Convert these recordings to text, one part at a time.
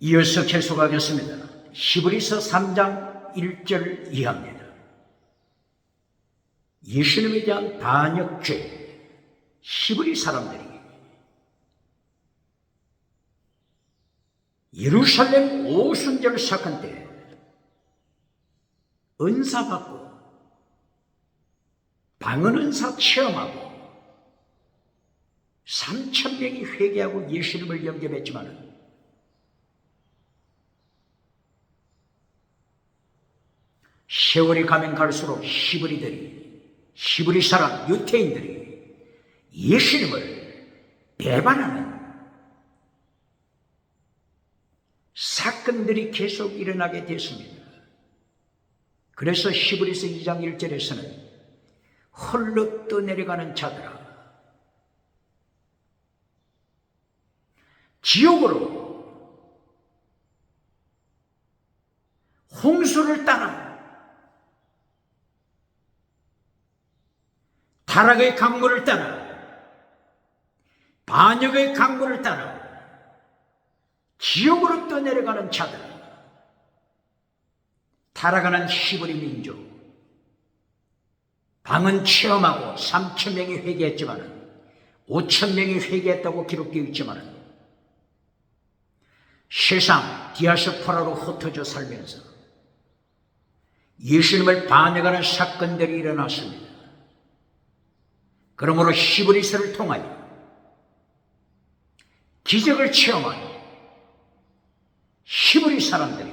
이어서 계속하겠습니다. 히브리서 3장 1절 이하입니다. 예수님에 대한 반역죄, 히브리 사람들이 예루살렘 오순절 사건 때 은사받고 방언은사 체험하고 3,000명이 회개하고 예수님을 영접했지만 세월이 가면 갈수록 히브리 사람, 유태인들이 예수님을 배반하는 사건들이 계속 일어나게 됐습니다. 그래서 히브리서 2장 1절에서는 홀로 떠내려가는 자들아, 지옥으로 홍수를 따라 타락의 강물을 따라 반역의 강물을 따라 지옥으로 떠내려가는 자들, 타락하는 히브리 민족, 방언 체험하고 3,000명이 회개했지만 5,000명이 회개했다고 기록되어 있지만 세상 디아스포라로 흩어져 살면서 예수님을 반역하는 사건들이 일어났습니다. 그러므로 히브리서를 통하여 기적을 체험한 히브리 사람들이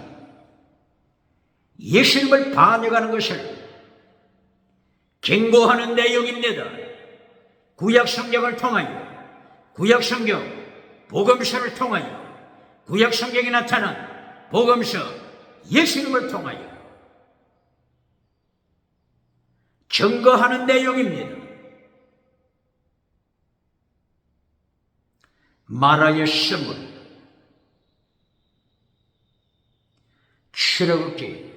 예수님을 반역하는 것을 경고하는 내용입니다. 구약성경을 통하여, 구약성경 복음서를 통하여, 구약성경에 나타난 복음서 예수님을 통하여 증거하는 내용입니다. 마라의 선물, 출애굽기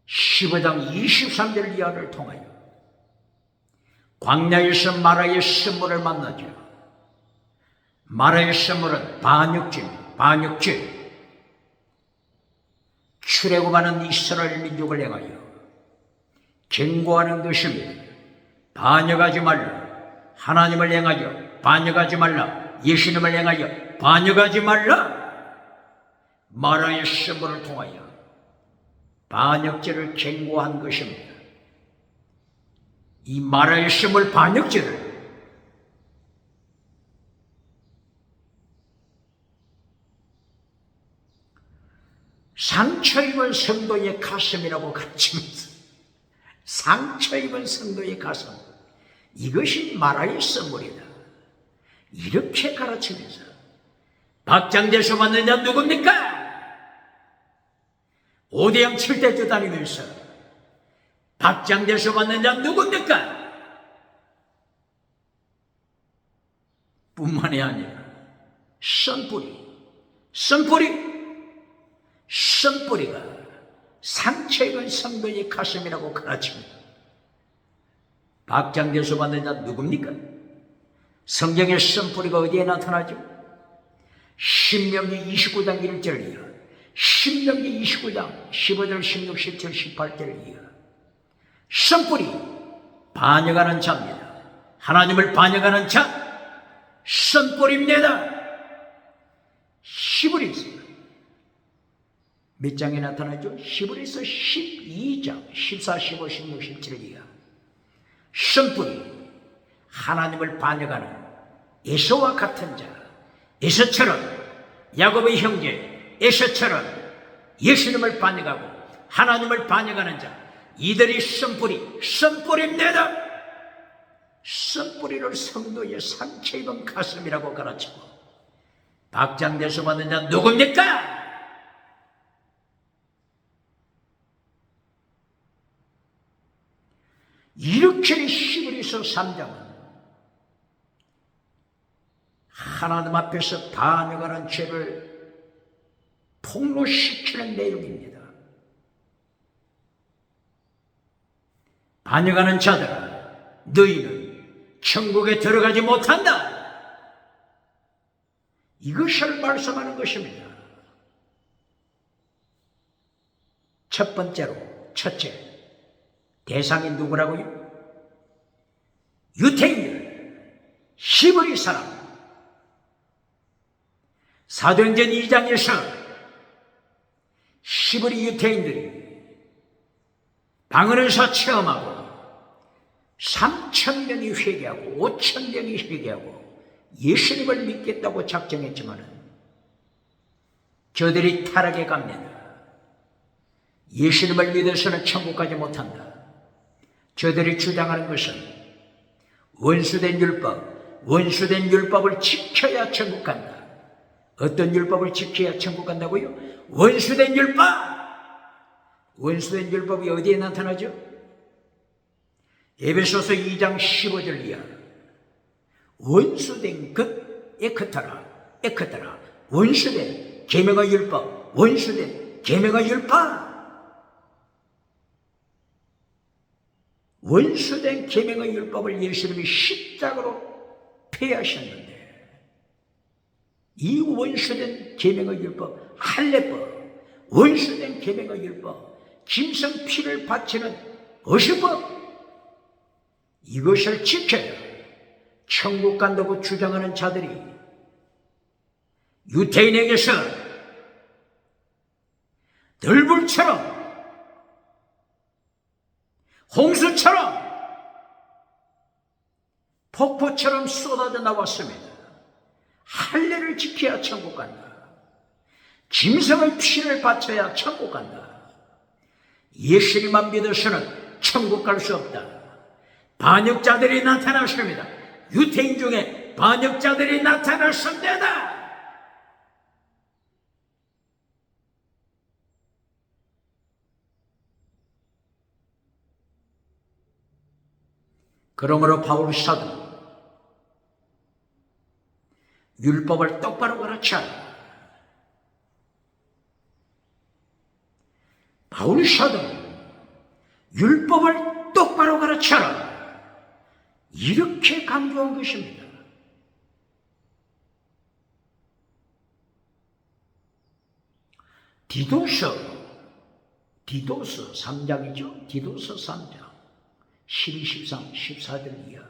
15장 23절 이하를 통하여 광야에서 마라의 선물을 만나죠. 마라의 선물은 반역죄, 출애굽하는 이스라엘 민족을 향하여 경고하는 것입니다. 반역하지 말라. 하나님을 향하여 반역하지 말라. 예수님을 향하여 반역하지 말라. 마라의 선물을 통하여 반역죄를 경고한 것입니다. 이 마라의 선물 반역죄를 상처 입은 성도의 가슴이라고 가르치면서, 상처 입은 성도의 가슴, 이것이 마라의 선물이다, 이렇게 가르치면서 박장대소 받는 자 누굽니까? 5대양 7대주 다니면서 박장대소 받는 자 누굽니까? 뿐만이 아니라 선뿌리가 상처 입은 성도의 가슴이라고 가르칩니다. 박장대소 받는 자 누굽니까? 성경의 선뿌리가 어디에 나타나죠? 신명기 29장 1절 이하, 신명기 29장 15절, 16, 17, 18절 이하. 선뿌리, 반역하는 자입니다. 하나님을 반역하는 자, 선뿌리입니다. 히브리서 몇 장에 나타나죠? 히브리서 12장 14, 15, 16, 17 이하. 선뿌리, 하나님을 반역하는 에서와 같은 자, 에서처럼, 야곱의 형제 에서처럼 예수님을 반역하고 하나님을 반역하는 자, 이들이 선뿌리입니다. 선뿌리를 성도의 상처 입은 가슴이라고 가르치고 박장대소 받는 자 누굽니까? 이렇게 히브리서 3장은 하나님 앞에서 반역하는 죄를 폭로시키는 내용입니다. 반역하는 자들아, 너희는 천국에 들어가지 못한다. 이것을 말씀하는 것입니다. 첫 번째로, 첫째, 대상이 누구라고요? 유태인들, 히브리 사람. 사도행전 2장에서 히브리 유태인들이 방언에서 체험하고 3,000명이 회개하고 5,000명이 회개하고 예수님을 믿겠다고 작정했지만 저들이 타락해 갑니다. 예수님을 믿어서는 천국 가지 못한다. 저들이 주장하는 것은 원수된 율법을 지켜야 천국 간다. 어떤 율법을 지켜야 천국 간다고요? 원수된 율법! 원수된 율법이 어디에 나타나죠? 에베소서 2장 15절 이하. 원수된 것, 에크타라. 원수된 계명의 율법, 원수된 계명의 율법. 원수된 계명의 율법을 예수님이 십자가로 폐하셨는데, 이 원수된 계명의 율법, 할례법, 원수된 계명의 율법, 짐승 피를 바치는 어시법, 이것을 지켜야 천국 간다고 주장하는 자들이 유태인에게서 들불처럼, 홍수처럼, 폭포처럼 쏟아져 나왔습니다. 할례를 지켜야 천국 간다. 짐승의 피를 바쳐야 천국 간다. 예수님만 믿어서는 천국 갈 수 없다. 반역자들이 나타났습니다. 유태인 중에 반역자들이 나타났습니다. 그러므로 바울 사도 율법을 똑바로 가르쳐라. 바울 사도 율법을 똑바로 가르쳐라. 이렇게 강조한 것입니다. 디도서 3장이죠. 디도서 3장 12, 13, 14절 이하.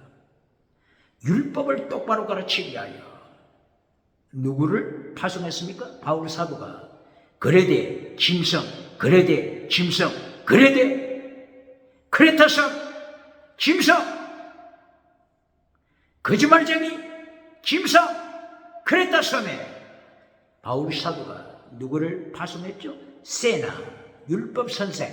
율법을 똑바로 가르치기 위하여 누구를 파송했습니까? 바울 사도가 그레데 짐승, 크레타섬 짐승, 거짓말쟁이 짐승, 크레타섬에 바울 사도가 누구를 파송했죠? 세나, 율법 선생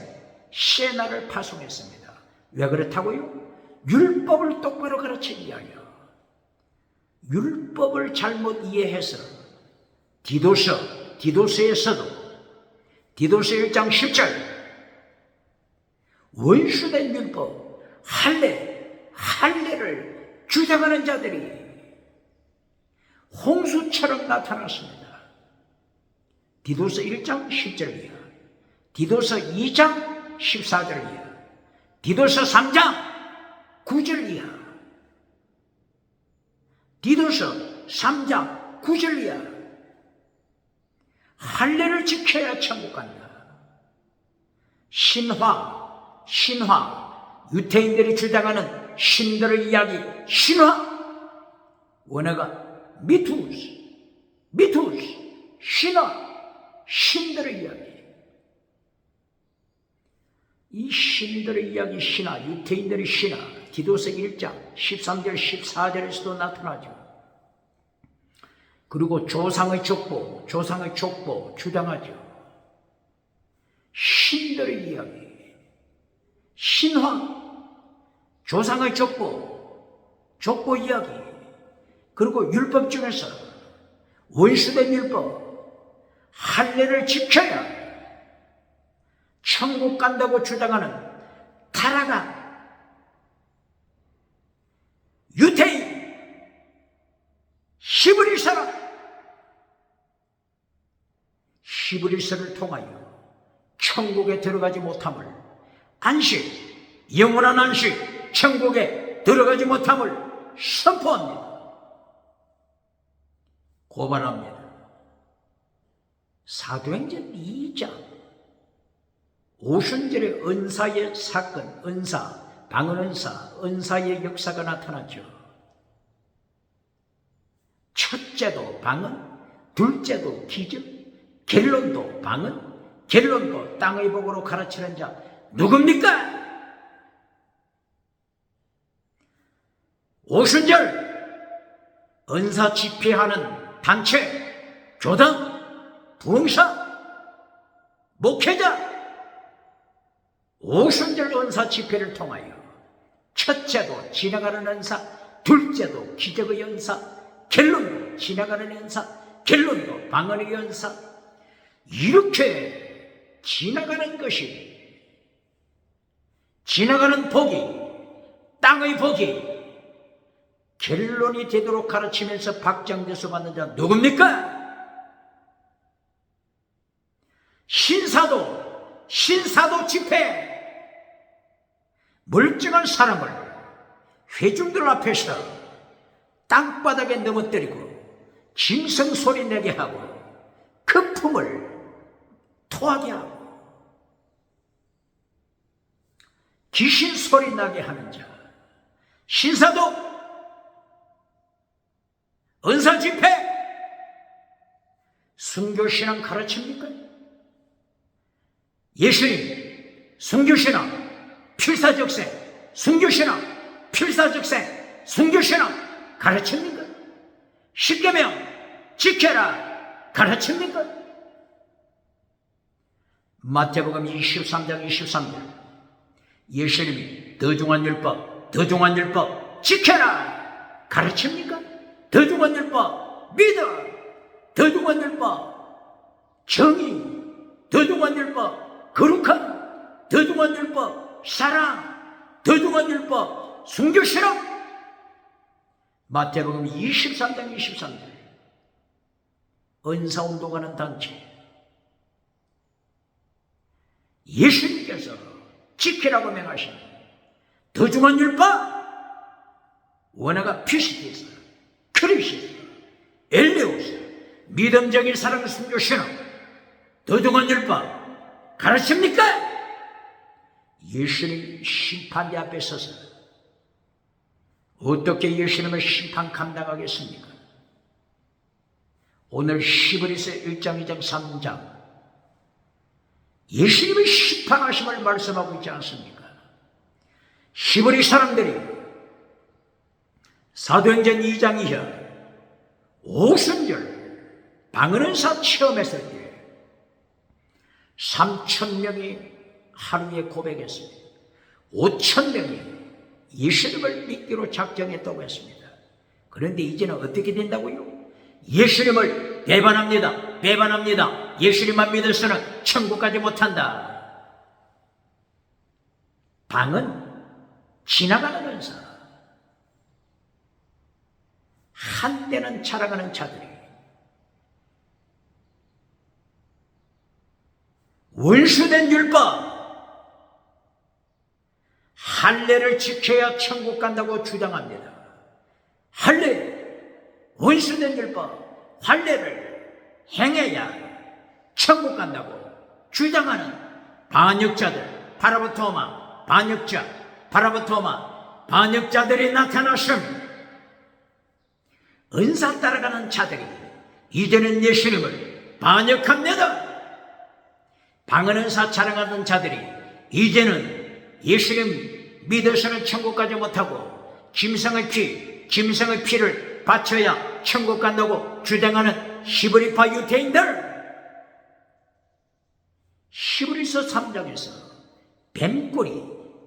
세나를 파송했습니다. 왜 그렇다고요? 율법을 똑바로 가르치기 위하여. 율법을 잘못 이해해서 디도서에서도 디도서 1장 10절 원수된 율법, 할례를 주장하는 자들이 홍수처럼 나타났습니다. 디도서 1장 10절 이하, 디도서 2장 14절 이하, 디도서 3장 9절 이하, 디도서 3장 9절 이하. 할례를 지켜야 천국 간다. 신화, 유태인들이 주장하는 신들의 이야기, 신화, 원어가 미투스, 신화, 신들의 이야기. 이 신들의 이야기, 신화, 유태인들의 신화, 디도서 1장 13절 14절에서도 나타나죠. 그리고 조상의 족보 주장하죠. 신들의 이야기, 신화, 조상의 족보 이야기, 그리고 율법 중에서 원수된 율법, 할례를 지켜야 천국 간다고 주장하는 타락한 유태인, 히브리 사람, 히브리서를 통하여 천국에 들어가지 못함을, 영원한 안식, 천국에 들어가지 못함을 선포합니다. 고발합니다. 사도행전 2장 오순절의 은사의 사건, 방언은사의 역사가 나타났죠. 첫째도 방언, 둘째도 기적, 결론도 방언, 결론도 땅의 복으로 가르치는 자 누굽니까? 오순절 은사 집회하는 단체, 교당, 부흥사, 목회자, 오순절 은사 집회를 통하여 첫째도 지나가는 은사, 둘째도 기적의 은사, 결론도 지나가는 은사, 결론도 방언의 은사, 이렇게 지나가는 것이, 지나가는 복이, 땅의 복이 결론이 되도록 가르치면서 박장대소 받는 자 누굽니까? 신사도 집회, 멀쩡한 사람을 회중들 앞에서 땅바닥에 넘어뜨리고 짐승 소리 내게 하고 거품을 토하게 하고 귀신 소리 나게 하는 자, 신사도 은사 집회, 순교신앙 가르칩니까? 예수님 순교신앙 필사적생, 순교신앙 필사적생, 순교신앙 가르칩니까? 십계명 지켜라 가르칩니까? 마태복음 23장 23절 예수님이 더중한 율법 지켜라 가르칩니까? 더중한 율법 믿어, 더중한 율법 정의, 더중한 율법 거룩함, 더중한 율법 사랑, 더중한 율법 순교신앙. 마태복음 23장 23절 은사운동하는 단체 예수님께서 지키라고 명하신 더중한 율법 원어가 피시티스, 크리시스, 엘레오스, 믿음적인 사랑 순교신앙, 더중한 율법 가르칩니까? 예수님 심판대 앞에 서서 어떻게 예수님을 심판 감당하겠습니까? 오늘 히브리서 1장 2장 3장 예수님의 심판하심을 말씀하고 있지 않습니까? 히브리 사람들이 사도행전 2장 이하 오순절 방언은사 체험했을 때 3,000명이 하루에 고백했습니다. 5,000명이 예수님을 믿기로 작정했다고 했습니다. 그런데 이제는 어떻게 된다고요? 예수님을 배반합니다. 예수님만 믿어서는 천국 가지 못한다. 방언, 지나가는 은사, 한때는 자라가는 자들이 원수된 율법, 할례를 지켜야 천국 간다고 주장합니다. 할례, 원수된 율법, 할례를 행해야 천국 간다고 주장하는 반역자들, 파라보토마, 반역자들이 나타났음. 은사 따라가는 자들이 이제는 예수님을 반역합니다. 방언은사 자랑하는 자들이 이제는 예수님 믿어서는 천국 가지 못하고 짐승의 피를 바쳐야 천국 간다고 주장하는 히브리파 유대인들, 히브리서 3장에서 뱀꼬리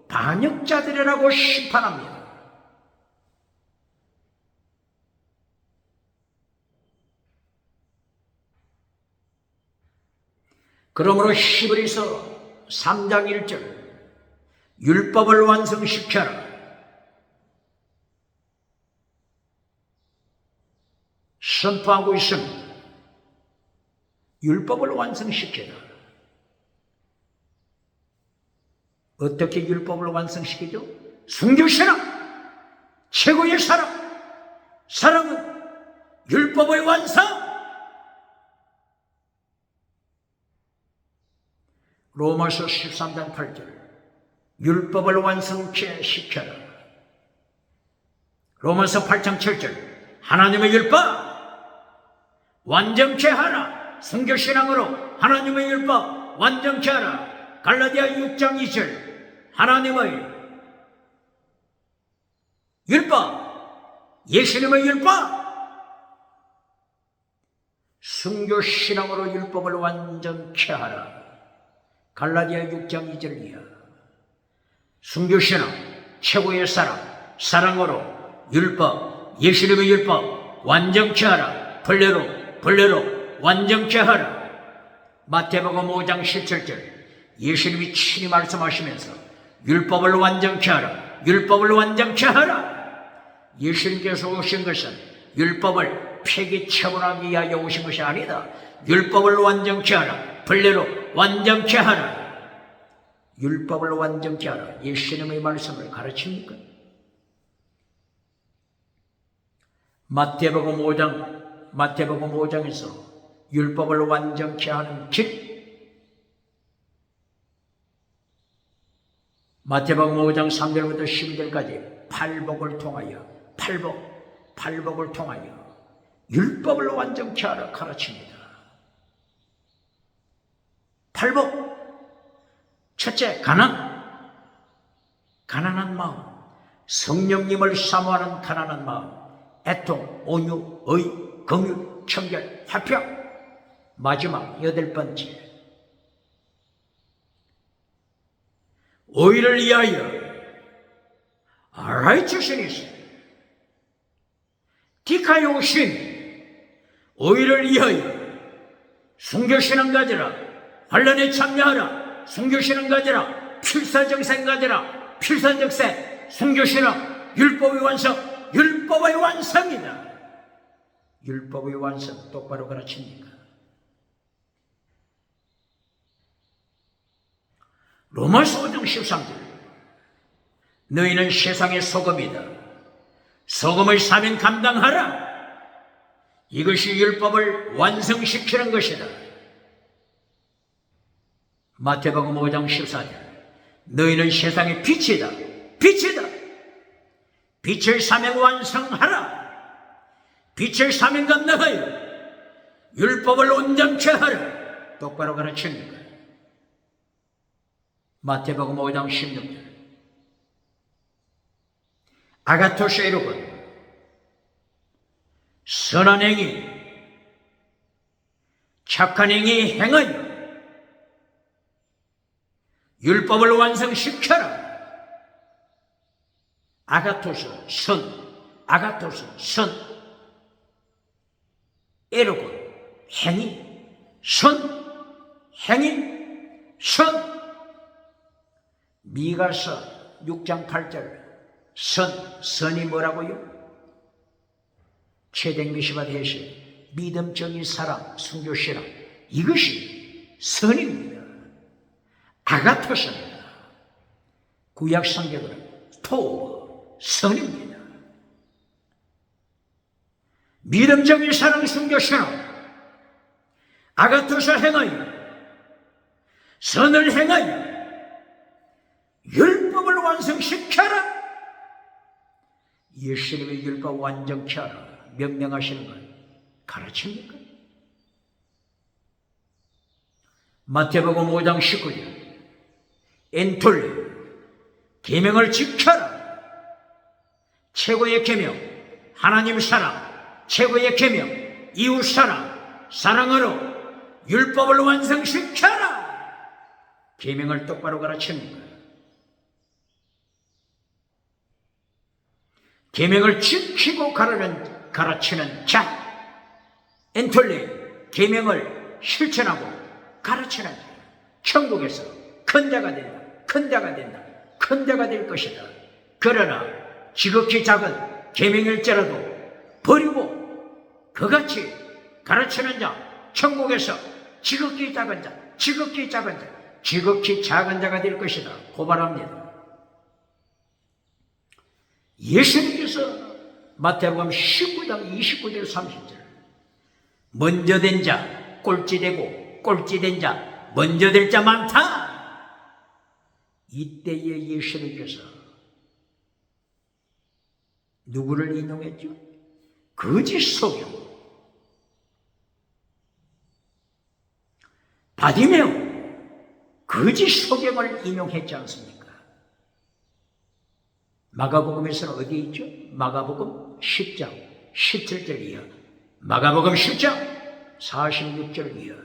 반역자들이라고 심판합니다. 그러므로 히브리서 3장 1절 율법을 완성시켜라. 선포하고 있습니다. 율법을 완성시켜라. 어떻게 율법을 완성시키죠? 순교신앙, 최고의 사랑. 사랑은 율법의 완성. 로마서 13장 8절 율법을 완성케 시켜라. 로마서 8장 7절 하나님의 율법 완전케 하라. 성결신앙으로 하나님의 율법 완전케 하라. 갈라디아 6장 2절 하나님의 율법 예수님의 율법 순교신앙으로 율법을 완전케 하라. 갈라디아 6장 2절 이하 순교신앙 최고의 사랑으로 율법 예수님의 율법 완전케 하라. 본래로 완전케 하라. 마태복음 5장 17절 예수님이 친히 말씀하시면서 율법을 완전케 하라. 율법을 완전케 하라. 예수님께서 오신 것은 율법을 폐기 처분하기 위하여 오신 것이 아니다. 율법을 완전케 하라. 본래로 완전케 하라. 율법을 완전케 하라. 예수님의 말씀을 가르칩니까? 마태복음 5장에서 율법을 완전케 하는 길 마태복음 5장 3절부터 12절까지 팔복을 통하여 율법을 완전케 하라 가르칩니다. 팔복 첫째 가난한 마음 성령님을 사모하는 가난한 마음 애통, 온유, 의, 긍휼, 청결, 화평 마지막 8번째 의를 위하여 righteousness 디카용신 의를 위하여 순교신앙 가지라. 환난에 참여하라. 순교신앙 가지라. 필사정생 가지라. 필사정생 순교신앙 율법의 완성이다. 율법의 완성 똑바로 가르칩니까? 로마서 5장 13절 너희는 세상의 소금이다. 소금의 사명 감당하라. 이것이 율법을 완성시키는 것이다. 마태복음 5장 14절 너희는 세상의 빛이다. 빛의 사명 완성하라. 빛의 사명 감당하여 율법을 온전케 하라. 똑바로 가르칩니다. 마태복음 5장 16절 아가토스 이르건 선한 행위 착한 행위 행하여 율법을 완성시켜라. 아가토스 선 에로곤 행위 선 미가서 6장 8절 선이 뭐라고요? 최대 미시바 대신 믿음적인 사랑, 순교신앙 이것이 선입니다. 아가토스입니다. 구약 성경은 선입니다. 믿음적인 사랑, 순교신앙 아가토스 행하여 선을 행하여 율법을 완성시켜라. 예수님의 율법 완전케 하라 명령하시는 걸 가르칩니까? 마태복음 5장 19절 엔톨레 계명을 지켜라. 최고의 계명 하나님 사랑, 최고의 계명 이웃 사랑으로 율법을 완성시켜라. 계명을 똑바로 가르칩니까? 계명을 지키고 가르치는 자 엔톨레 계명을 실천하고 가르치는 자 천국에서 큰 자가 될 것이다. 그러나 지극히 작은 계명일지라도 버리고 그같이 가르치는 자 천국에서 지극히 작은 자가 될 것이다. 고발합니다. 예수님께서 마태복음 19장 29절 30절 먼저 된 자 꼴찌되고 꼴찌된 자 먼저 될 자 많다. 이때에 예수님께서 누구를 인용했죠? 거짓 소경 바디메오 거짓 소경을 인용했지 않습니까? 마가복음에서는 어디에 있죠? 마가복음 10장 17절 이하, 마가복음 10장 46절 이하.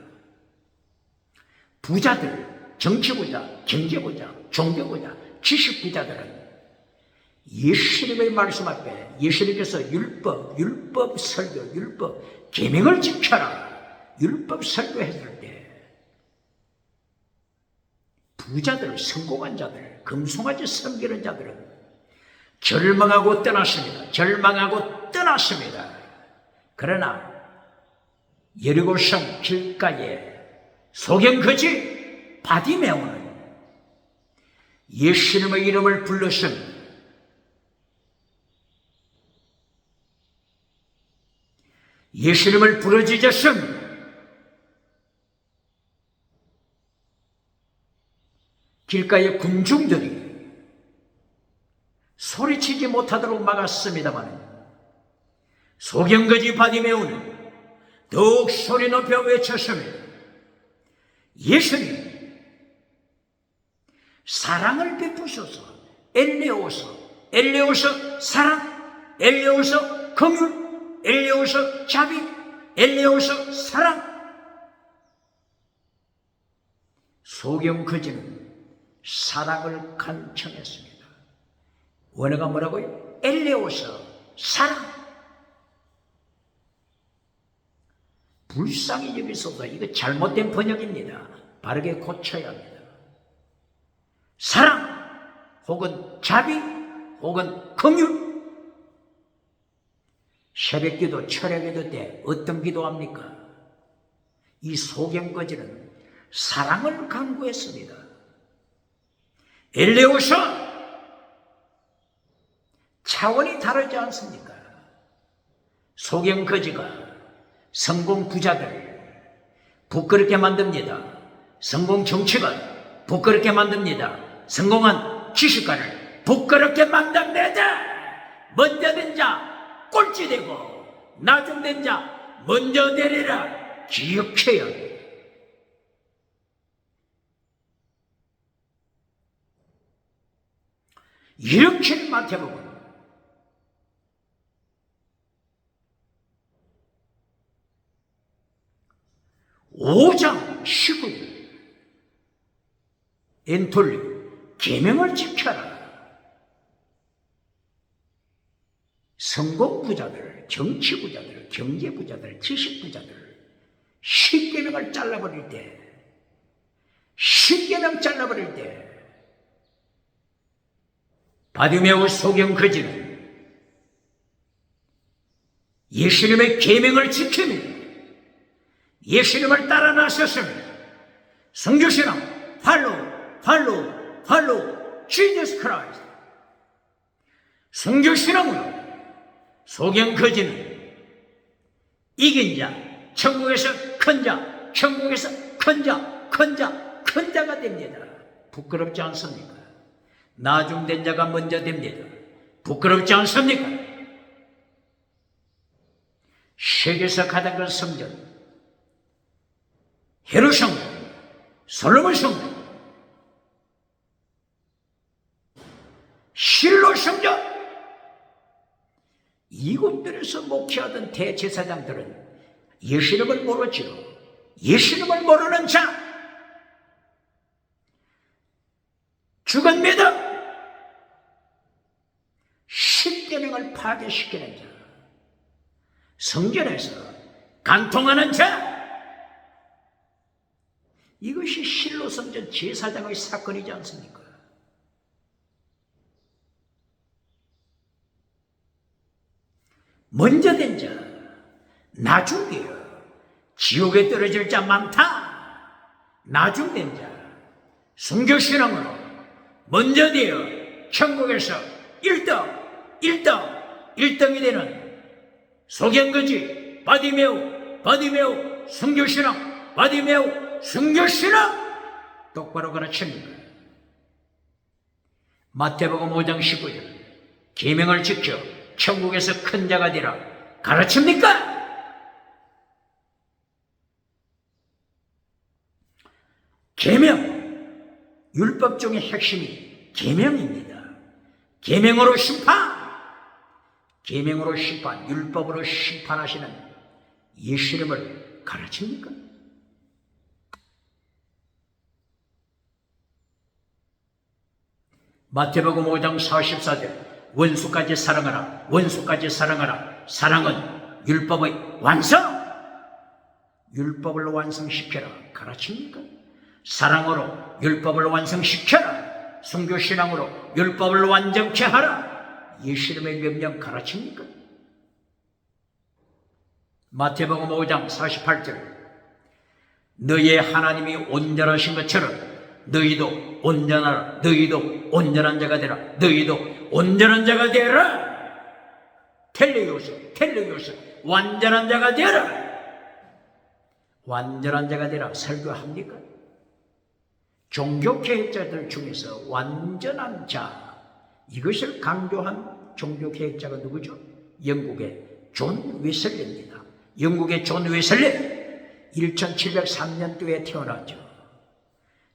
부자들, 정치부자, 경제부자, 종교부자, 지식부자들은 예수님의 말씀 앞에 예수님께서 율법 설교, 율법 계명을 지켜라 율법 설교했을 때 부자들, 성공한 자들, 금송아지 섬기는 자들은 절망하고 떠났습니다. 절망하고 떠났습니다. 그러나 여리고성 길가에 소경거지 바디메오는 예수님의 이름을 불렀습니다. 예수님을 부르짖었습니다. 길가의 군중들이 소리치지 못하도록 막았습니다만 소경거지 바디메오는 더욱 소리 높여 외쳤습니다. 예수님, 사랑을 베푸소서. 엘레오서 사랑, 엘레오서 긍휼, 엘레오서 자비, 엘레오서 사랑. 소경거지는 사랑을 간청했습니다. 원어가 뭐라고요? 엘레오서 사랑. 불쌍히 여기소서. 이거 잘못된 번역입니다. 바르게 고쳐야 합니다. 사랑 혹은 자비 혹은 긍휼. 새벽기도 철야기도 때 어떤 기도합니까? 이 소경거지는 사랑을 강구했습니다. 엘레오서 차원이 다르지 않습니까? 소경거지가 성공 부자들 부끄럽게 만듭니다. 성공 정치가 부끄럽게 만듭니다. 성공한 지식가를 부끄럽게 만듭니다. 먼저 된 자 꼴찌되고 나중된 자 먼저 내리라 기억해야 합니다. 이렇게 마태복음 5장 19절 엔톨리 계명을 지켜라. 성공부자들, 정치부자들, 경제부자들, 지식부자들 10계명을 잘라버릴 때 10계명 잘라버릴 때 바디메오 소경거지는 예수님의 계명을 지키며 예수님을 따라 나섰습니다. 성교신앙 팔로우 Jesus Christ. 성교신앙으로 소경거지는 이긴 자, 천국에서 큰 자, 천국에서 큰 자가 됩니다. 부끄럽지 않습니까? 나중된 자가 먼저 됩니다. 부끄럽지 않습니까? 세계에서 가장 큰 성전 헤롯 성전, 솔로몬 성전, 실로 성전, 이곳들에서 목회하던 대제사장들은 예수님을 모르죠. 예수님을 모르는 자, 죽은 믿음, 십계명을 파괴시키는 자, 성전에서 간통하는 자, 이것이 실로 성전 제사장의 사건이지 않습니까? 먼저 된 자, 나중되어 지옥에 떨어질 자 많다. 나중된 자, 성교신앙으로 먼저 되어 천국에서 1등이 되는 소경거지 바디메오 성교신앙 바디메오 성교신앙 똑바로 가르칩니다. 마태복음 5장 19절 계명을 지켜 천국에서 큰 자가 되라 가르칩니까? 계명, 율법 중의 핵심이 계명입니다. 계명으로 심판, 계명으로 심판, 율법으로 심판하시는 예수 이름을 가르칩니까? 마태복음 5장 44절 원수까지 사랑하라, 원수까지 사랑하라. 사랑은 율법의 완성, 율법을 완성시켜라 가르칩니까? 사랑으로 율법을 완성시켜라, 순교신앙으로 율법을 완전케 하라, 예수 이름의 명령 가르칩니까? 마태복음 5장 48절 너희의 하나님이 온전하신 것처럼 너희도 온전하라, 너희도 온전한 자가 되라, 너희도 온전한 자가 되라. 텔레오스, 텔레오스, 완전한 자가 되라. 완전한 자가 되라 설교합니까? 종교개혁자들 중에서 완전한 자, 이것을 강조한 종교개혁자가 누구죠? 영국의 존 웨슬리입니다. 영국의 존 웨슬리 1703년도에 태어났죠.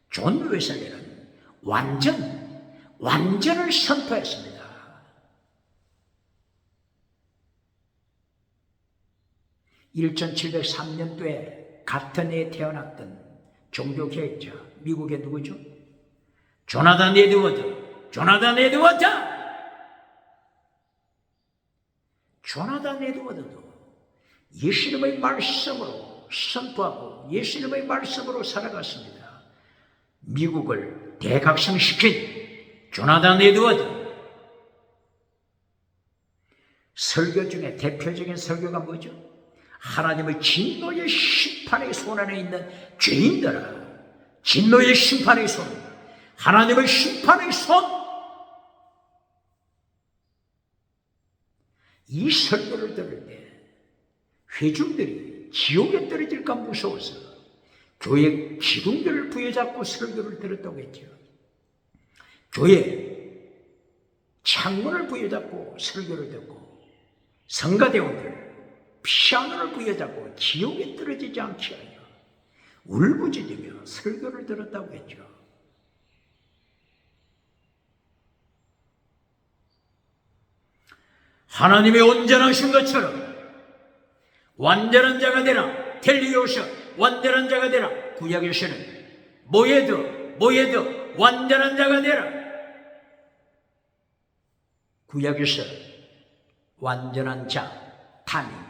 존 웨슬리는 완전을 선포했습니다. (1703년도에) 같은 해에 태어났던 종교개혁자, 미국의 누구죠? 조나단 에드워드. 조나단 에드워드도 예수 이름의 말씀으로 선포하고 예수 이름의 말씀으로 살아갔습니다. 미국을 대각성시킨 조나단 에드워드. 설교 중에 대표적인 설교가 뭐죠? 하나님의 진노의 심판의 손 안에 있는 죄인들아, 진노의 심판의 손, 하나님의 심판의 손. 이 설교를 들을 때 회중들이 지옥에 떨어질까 무서워서 교회 기둥들을 부여잡고 설교를 들었다고 했죠. 교회 창문을 부여잡고 설교를 듣고 성가대원들 피아노를 부여잡고 지옥에 떨어지지 않게 하여 울부짖으며 설교를 들었다고 했죠. 하나님의 온전하신 것처럼 완전한 자가 되라. 텔리오셔, 완전한 자가 되라. 구약에서는 모예드 완전한 자가 되라. 구약에서 완전한 자, 타민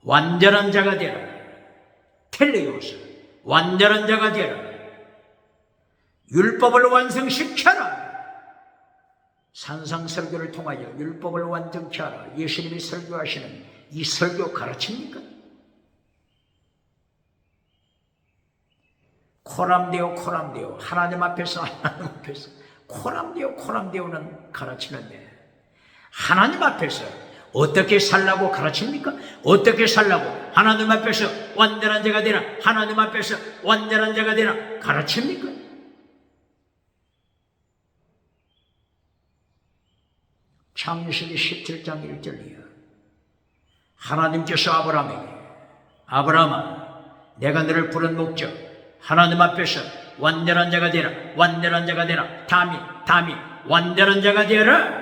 완전한 자가 되라. 텔레오스, 완전한 자가 되라. 율법을 완성시켜라. 산상설교를 통하여 율법을 완전케 하라. 예수님이 설교하시는 이 설교 가르칩니까? 코람데오 하나님 앞에서 코람데오는 가르치는데 하나님 앞에서 어떻게 살라고 가르칩니까? 어떻게 살라고 하나님 앞에서 완전한 자가 되라, 하나님 앞에서 완전한 자가 되라 가르칩니까? 창세기 17장 1절이요. 하나님께서 아브라함에게 아브라함아, 내가 너를 부른 목적 하나님 앞에서 완전한 자가 되라, 완전한 자가 되라. 다미 완전한 자가 되라.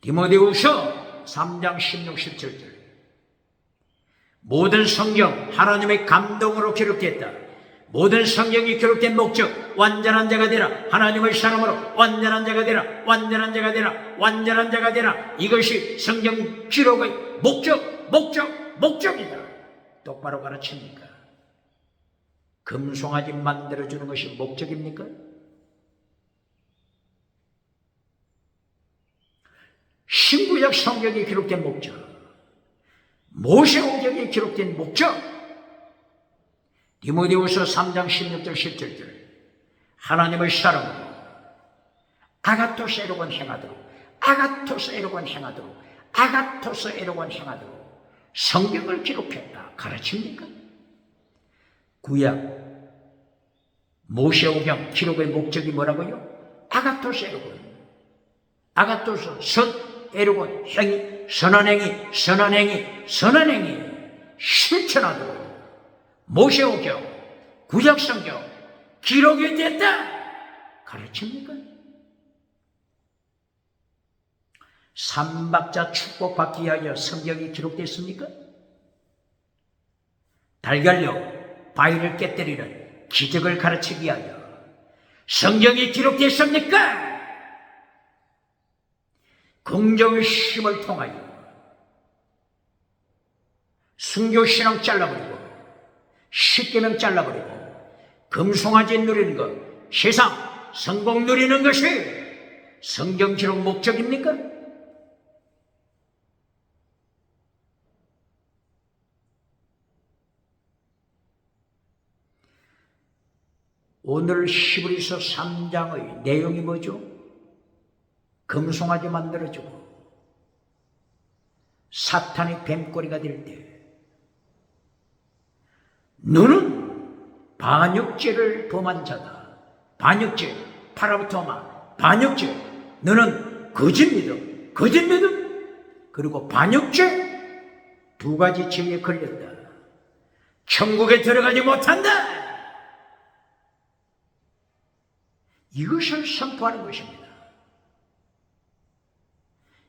디모데후서 3장 16, 17절 모든 성경 하나님의 감동으로 기록됐다. 모든 성경이 기록된 목적 완전한 자가 되라. 하나님의 사람으로 완전한 자가 되라. 완전한 자가 되라. 완전한 자가 되라. 이것이 성경 기록의 목적이다. 똑바로 가르칩니까? 금송아지 만들어주는 것이 목적입니까? 신구약 성경에 기록된 목적, 모세오경에 기록된 목적, 디모데후서 3장 16절 17절 하나님의 사랑으로 아가토스 에로곤 행하도록 성경을 기록했다 가르칩니까? 구약 모세오경 기록의 목적이 뭐라고요? 아가토스 에르곤, 아가토스 선 에르곤 행위, 선언행위, 선언행위, 선언행위 실천하도록 모세오경, 구약성경 기록이 됐다 가르칩니까? 삼박자 축복받기 위하여 성경이 기록됐습니까? 달걀로 바위를 깨뜨리는 기적을 가르치기 위하여 성경이 기록됐습니까? 긍정심을 통하여 순교신앙 잘라버리고 십계명 잘라버리고 금송아지 누리는 것, 세상 성공 누리는 것이 성경 기록 목적입니까? 오늘 히브리서 3장의 내용이 뭐죠? 금송아지 만들어주고 사탄의 뱀꼬리가 될 때 너는 반역죄를 범한 자다. 반역죄, 파라부토마, 반역죄. 너는 거짓 믿음, 거짓 믿음, 그리고 반역죄 두 가지 죄에 걸렸다. 천국에 들어가지 못한다. 이것을 선포하는 것입니다.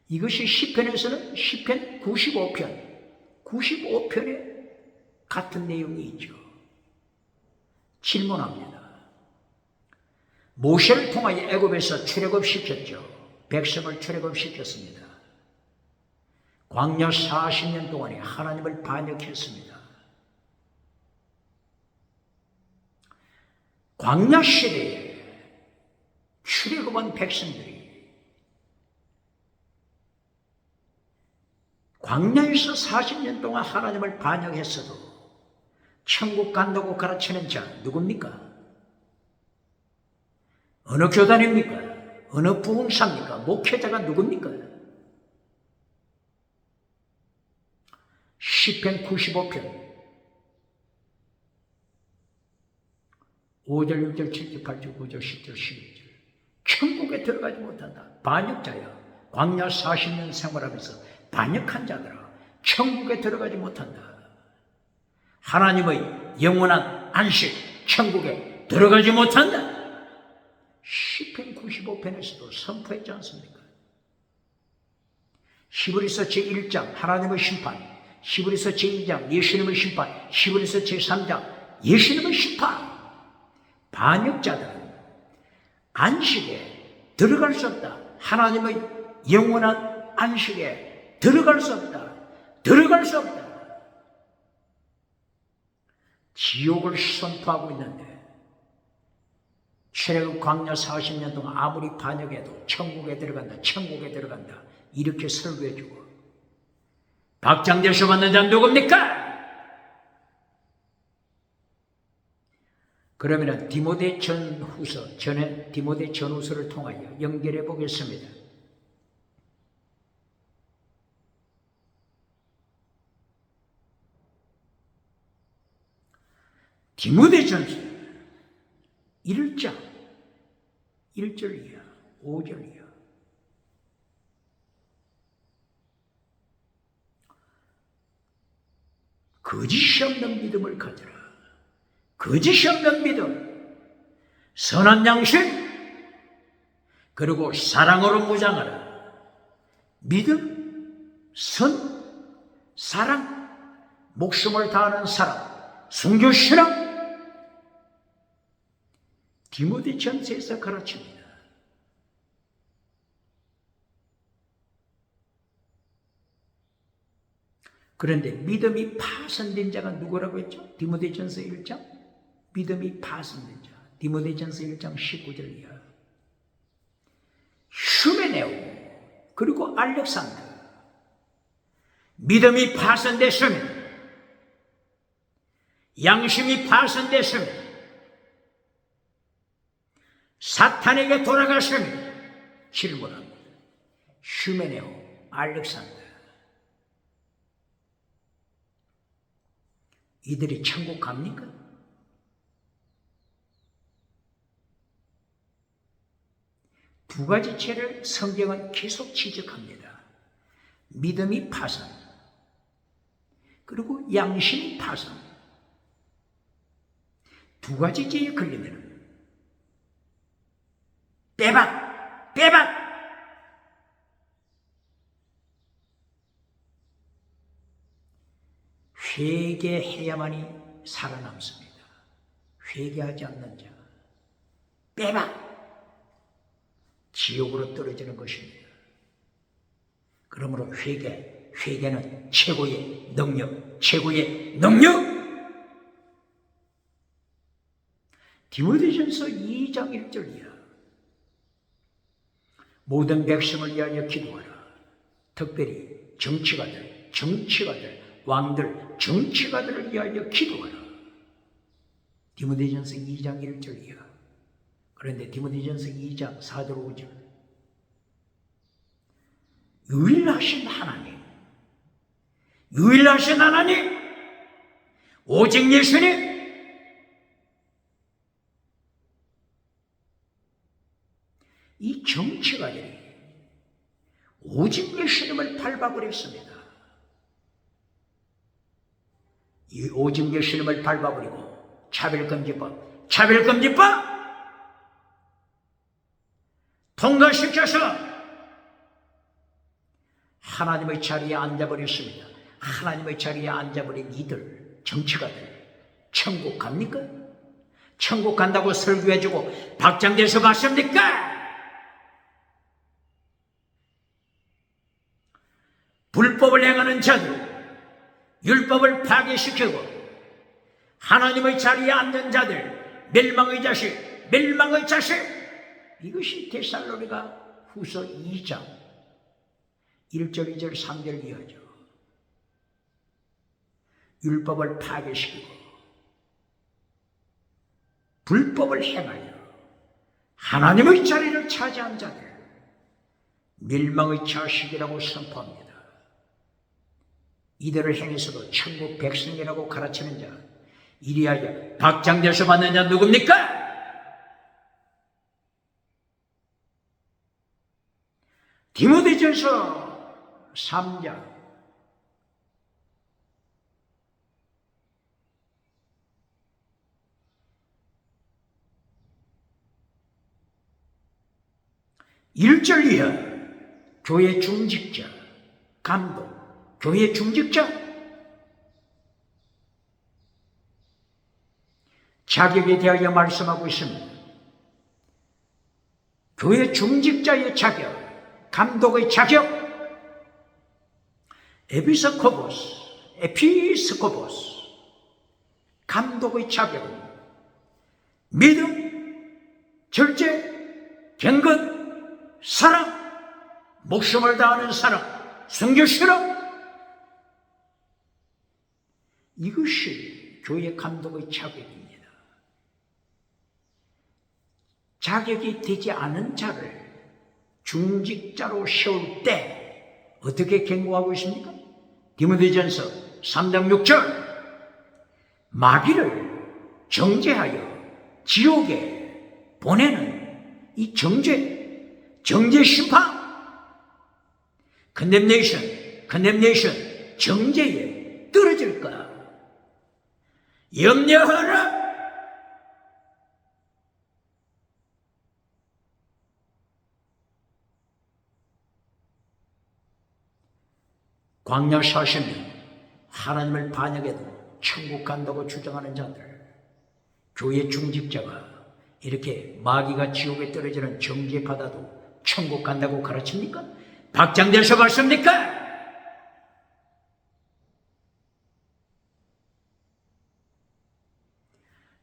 이것이 시편에서는 시편 95편에 같은 내용이 있죠. 질문합니다. 모세를 통하여 애굽에서 출애굽시켰죠. 백성을 출애굽시켰습니다. 광야 40년 동안에 하나님을 반역했습니다. 광야 시대에 출애굽한 백성들이 광야에서 40년 동안 하나님을 반역했어도 천국 간다고 가르치는 자 누굽니까? 어느 교단입니까? 어느 부흥사입니까? 목회자가 누굽니까? 시편 95편 5절, 6절, 7절, 8절, 9절, 10절, 11절 천국에 들어가지 못한다. 반역자야. 광야 40년 생활하면서 반역한 자들아 천국에 들어가지 못한다. 하나님의 영원한 안식 천국에 들어가지 못한다. 시편 95편에서도 선포했지 않습니까? 히브리서 제1장 하나님의 심판, 히브리서 제2장 예수님의 심판, 히브리서 제3장 예수님의 심판. 반역자들은 안식에 들어갈 수 없다. 하나님의 영원한 안식에 들어갈 수 없다. 들어갈 수 없다. 지옥을 선포하고 있는데 출애굽 광야 40년 동안 아무리 반역해도 천국에 들어간다. 천국에 들어간다. 이렇게 설교해주고 박장대소 받는 자는 누굽니까? 그러면 디모데 전후서 전에 디모데 전후서를 통하여 연결해 보겠습니다. 디모데 전서 1장 1절 이하 5절 이하 거짓이 없는 믿음을 가져라. 거짓이 없는 믿음, 선한 양식, 그리고 사랑으로 무장하라. 믿음, 선, 사랑, 목숨을 다하는 사랑, 순교신앙. 디모데 전서에서 가르칩니다. 그런데 믿음이 파손된 자가 누구라고 했죠? 디모데 전서 1장? 믿음이 파손된 자. 디모데 전서 1장 19절 이하. 휴메네오 그리고 알렉산더. 믿음이 파손됐으면, 양심이 파손됐으면, 사탄에게 돌아갔으면 질문합니다. 휴메네오, 알렉산더. 이들이 천국 갑니까? 두 가지 죄를 성경은 계속 지적합니다. 믿음이 파산, 그리고 양심이 파산. 두 가지 죄에 걸리면 빼박! 회개해야만이 살아남습니다. 회개하지 않는 자, 빼박! 지옥으로 떨어지는 것입니다. 그러므로 회개는 최고의 능력. 디모데전서 2장 1절 이하. 모든 백성을 위하여 기도하라. 특별히 정치가들, 왕들, 정치가들을 위하여 기도하라. 디모데전서 2장 1절 이하. 그런데 디모데전서 2장 4절 5절. 유일하신 하나님, 오직 예수님, 이 정치가들이 오직 예수님을 밟아버렸습니다. 이 오직 예수님을 밟아버리고 차별금지법 통과시켜서 하나님의 자리에 앉아버렸습니다. 하나님의 자리에 앉아버린 이들, 정치가들, 천국 갑니까? 천국 간다고 설교해주고 박장대소 맞습니까? 불법을 행하는 자들, 율법을 파괴시키고 하나님의 자리에 앉는 자들, 멸망의 자식. 이것이 데살로니가 후서 2장 1절, 2절, 3절 이하죠. 율법을 파괴시키고 불법을 행하여 하나님의 자리를 차지한 자들, 멸망의 자식이라고 선포합니다. 이들을 행해서도 천국 백성이라고 가르치는 자, 이리하여 박장대소 받는 자 누굽니까? 디모데전서 3장 1절 이하. 교회 중직자, 감독, 교회 중직자, 자격에 대하여 말씀하고 있습니다. 교회 중직자의 자격, 감독의 자격, 에피스코포스, 감독의 자격은 믿음, 절제, 경건, 사랑, 목숨을 다하는 사랑, 순교 실험, 이것이 교회 감독의 자격입니다. 자격이 되지 않은 자를 중직자로 세울 때 어떻게 경고하고 있습니까? 디모데전서 3장 6절. 마귀를 정죄하여 지옥에 보내는 이 정죄 심판, condemnation, 정죄에 떨어질까 염려하라. 광야 40년 하나님을 반역해도 천국 간다고 주장하는 자들, 교회 중직자가 이렇게 마귀가 지옥에 떨어지는 정죄 받아도 천국 간다고 가르칩니까? 박장대소 맞습니까?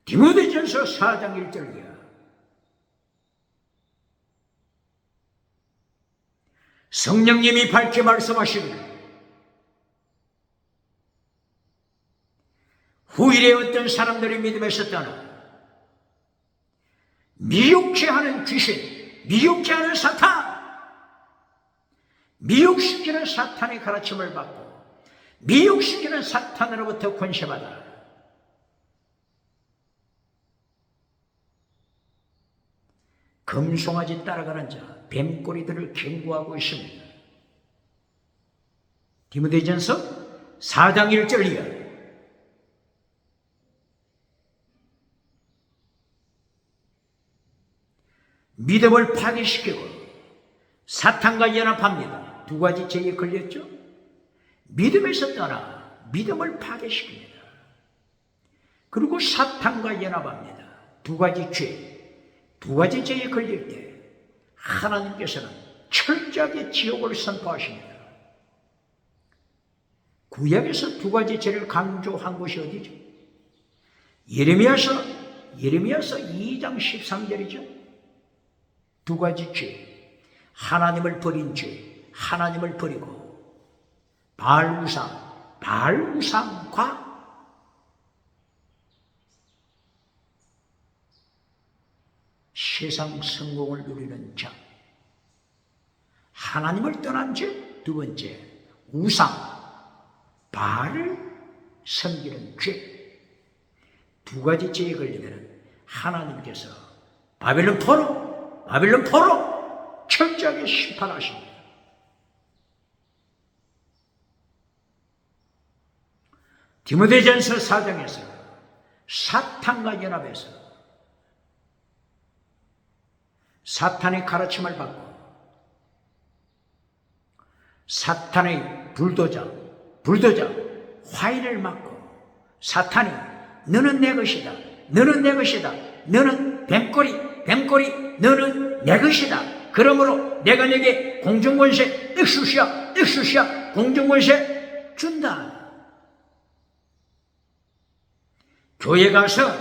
디모데전서 4장 1절이야. 성령님이 밝게 말씀하시기를 후일에 어떤 사람들이 믿음에서 떠나 미혹케 하는 귀신, 미혹케 하는 사탄, 미혹시키는 사탄의 가르침을 받고 미혹시키는 사탄으로부터 권세받아 금송아지 따라가는 자, 뱀꼬리들을 경고하고 있습니다. 디모데전서 4장 1절 이하. 믿음을 파괴시키고 사탄과 연합합니다. 두 가지 죄에 걸렸죠. 믿음에서 떠나 믿음을 파괴시킵니다. 그리고 사탄과 연합합니다. 두 가지 죄에 걸릴 때 하나님께서는 철저하게 지옥을 선포하십니다. 구약에서 두 가지 죄를 강조한 곳이 어디죠? 예레미야서 2장 13절이죠. 두 가지 죄, 하나님을 버린 죄, 하나님을 버리고 바알우상과 세상 성공을 누리는 자, 하나님을 떠난 죄. 두 번째, 우상, 바알을 섬기는 죄. 두 가지 죄에 걸리면 하나님께서 바벨론 포로 철저하게 심판하십니다. 디모데전서 4장에서 사탄과 연합해서 사탄의 가르침을 받고 사탄의 불도저 화인을 맞고 사탄이 너는 내 것이다, 너는 뱀꼬리 너는 내 것이다. 그러므로 내가 네게 공중권세 엑수시아 공중권세 준다. 교회 가서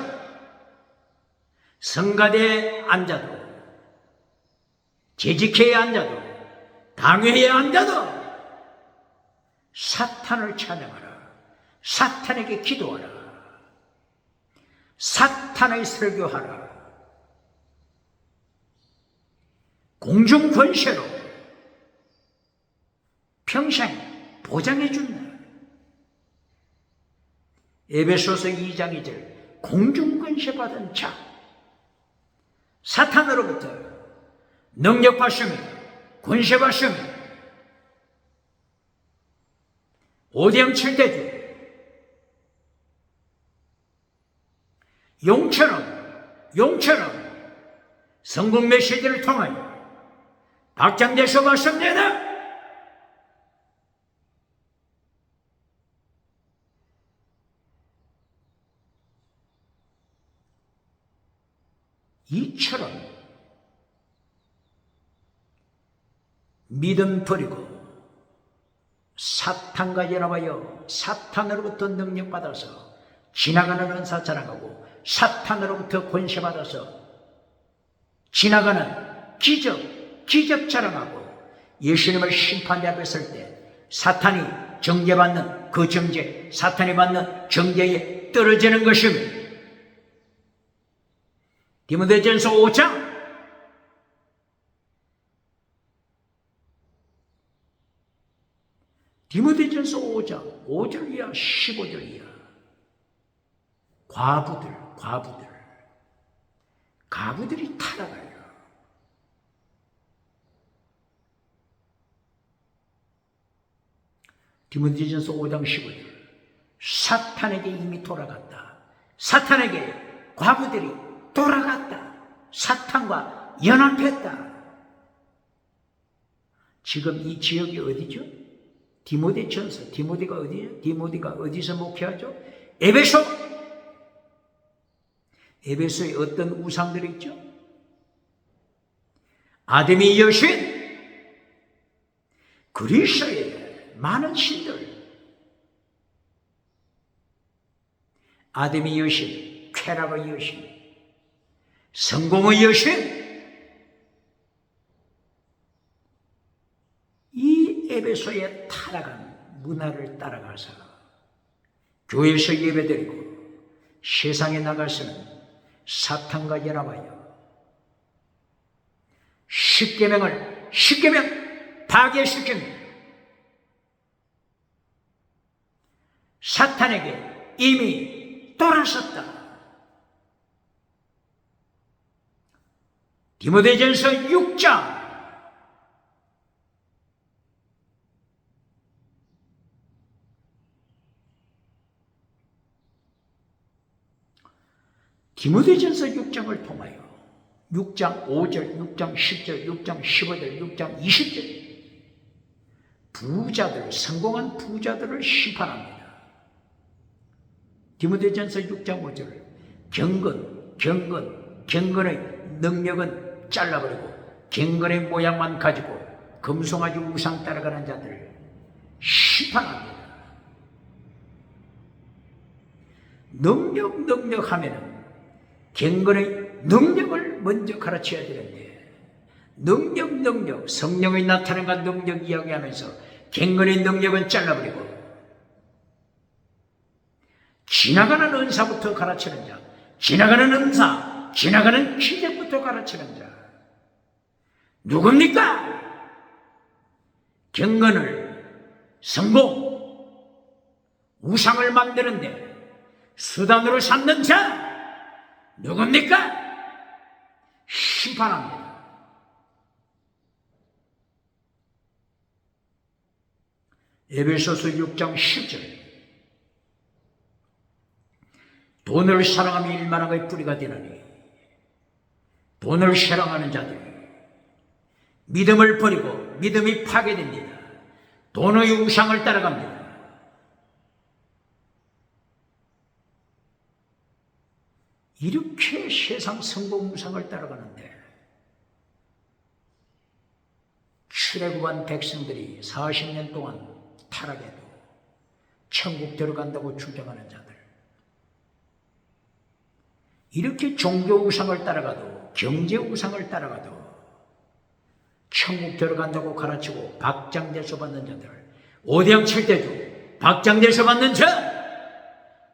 성가대에 앉아도 재직회에 앉아도 당회에 앉아도 사탄을 찬양하라. 사탄에게 기도하라. 사탄의 설교하라. 공중권세로 평생 보장해 준다. 에베소서 2장 2절 공중권세 받은 자, 사탄으로부터 능력 받습니다. 권세 받습니다. 오대양 7대주 용처럼 성공 메시지를 통하여 박장대소 받습니다. 이처럼 믿음 버리고 사탄과 연합하여 사탄으로부터 능력받아서 지나가는 은사 자랑하고 사탄으로부터 권세받아서 지나가는 기적 자랑하고 예수님을 심판대 앞에 설 때 사탄이 정죄받는 그 정죄, 사탄이 받는 정죄에 떨어지는 것입니다. 디모데전서 5장 디모데전서 5장 5절 이하 15절 이하 가부들이 타락하여 디모데전서 5장 15절 사탄에게 이미 돌아갔다. 사탄에게 과부들이 돌아갔다. 사탄과 연합했다. 지금 이 지역이 어디죠? 디모데전서. 디모데가 어디죠? 디모데가 어디서 목회하죠? 에베소에 어떤 우상들이 있죠? 아데미 여신, 그리스의 많은 신들, 아데미 여신, 쾌락의 여신, 성공의 여신, 이 에베소의 타락한 문화를 따라가서 교회에서 예배드리고 세상에 나가서는 사탄과 연합하여 십계명 파괴시킵니다. 사탄에게 이미 돌아섰다. 디모데전서 6장 디모데전서 6장을 통하여 6장 5절, 6장 10절, 6장 15절, 6장 20절 부자들, 성공한 부자들을 심판합니다. 디모데전서 6장 5절 경건의 능력은 잘라버리고 경건의 모양만 가지고 금송아지 우상 따라가는 자들 심판합니다. 능력 하면은 경건의 능력을 먼저 가르쳐야 되는데 능력 성령의 나타남과 능력 이야기하면서 경건의 능력은 잘라버리고 지나가는 은사부터 가르치는 자, 지나가는 은사, 지나가는 기적부터 가르치는 자 누굽니까? 경건을 성공, 우상을 만드는데 수단으로 삼는 자 누굽니까? 심판합니다. 에베소서 6장 10절 돈을 사랑하며 일만한 뿌리가 되느니 돈을 사랑하는 자들 믿음을 버리고 믿음이 파괴됩니다. 돈의 우상을 따라갑니다. 이렇게 세상 성공 우상을 따라가는데 출애굽한 백성들이 40년 동안 타락해도 천국 들어간다고 주장하는 자들 이렇게 종교 우상을 따라가도 경제 우상을 따라가도 천국 들어간다고 가르치고 박장대소 받는 자들 오대양 칠대주 박장대소 받는 자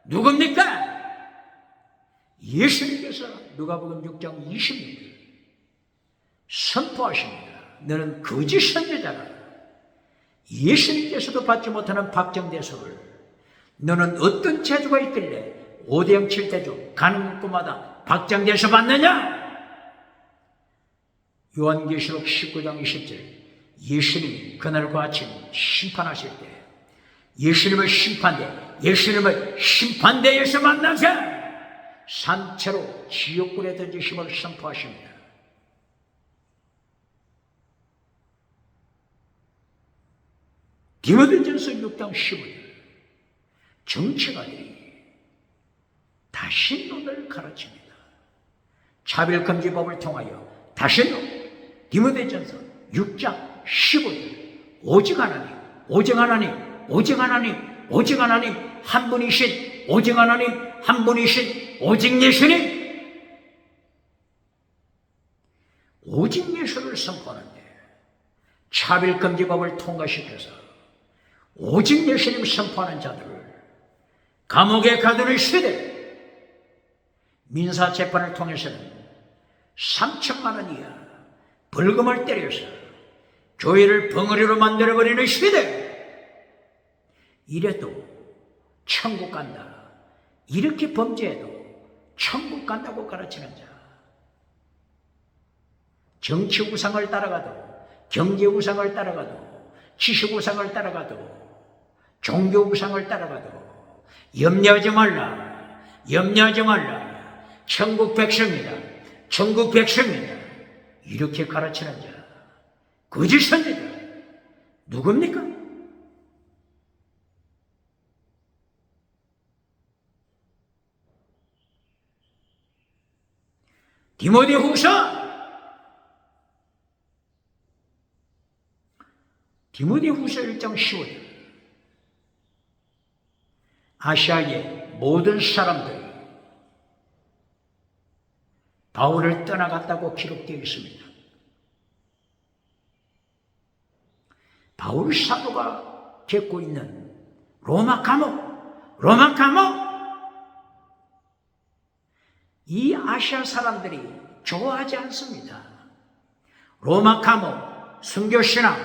누굽니까? 예수님께서 누가복음 6장 20절 선포하십니다. 너는 거짓 선지자라. 예수님께서도 받지 못하는 박정대소를 너는 어떤 재주가 있길래 오대양 칠대주 가는 곳마다 박장대소 받느냐? 요한계시록 19장 20절 예수님이 그날과 아침 심판하실 때 예수님을 심판대에서 만나자 산채로 지옥불에 던지심을 선포하십니다. 디모데전서 6장 15절 정치가들이 다신론을 가르칩니다. 차별금지법을 통하여 다신론 디모데전서 6장 15절 오직 하나님 한 분이신 오직 하나님 한 분이신 오직 예수님 오직 예수를 선포하는데 차별금지법을 통과시켜서 오직 예수님 선포하는 자들을 감옥에 가두는 시대 민사재판을 통해서는 3천만 원 이하 벌금을 때려서 교회를 벙어리로 만들어버리는 시대 이래도 천국 간다 이렇게 범죄해도 천국 간다고 가르치는 자 정치 우상을 따라가도 경제 우상을 따라가도 지식 우상을 따라가도 종교 우상을 따라가도 염려하지 말라 천국 백성이다 이렇게 가르치는 자 거짓 선지자 누굽니까? 디모데후서 1장 15절 아시아의 모든 사람들이 바울을 떠나갔다고 기록되어 있습니다. 바울 사도가 겪고 있는 로마 감옥 이 아시아 사람들이 좋아하지 않습니다. 로마 감옥, 순교신앙,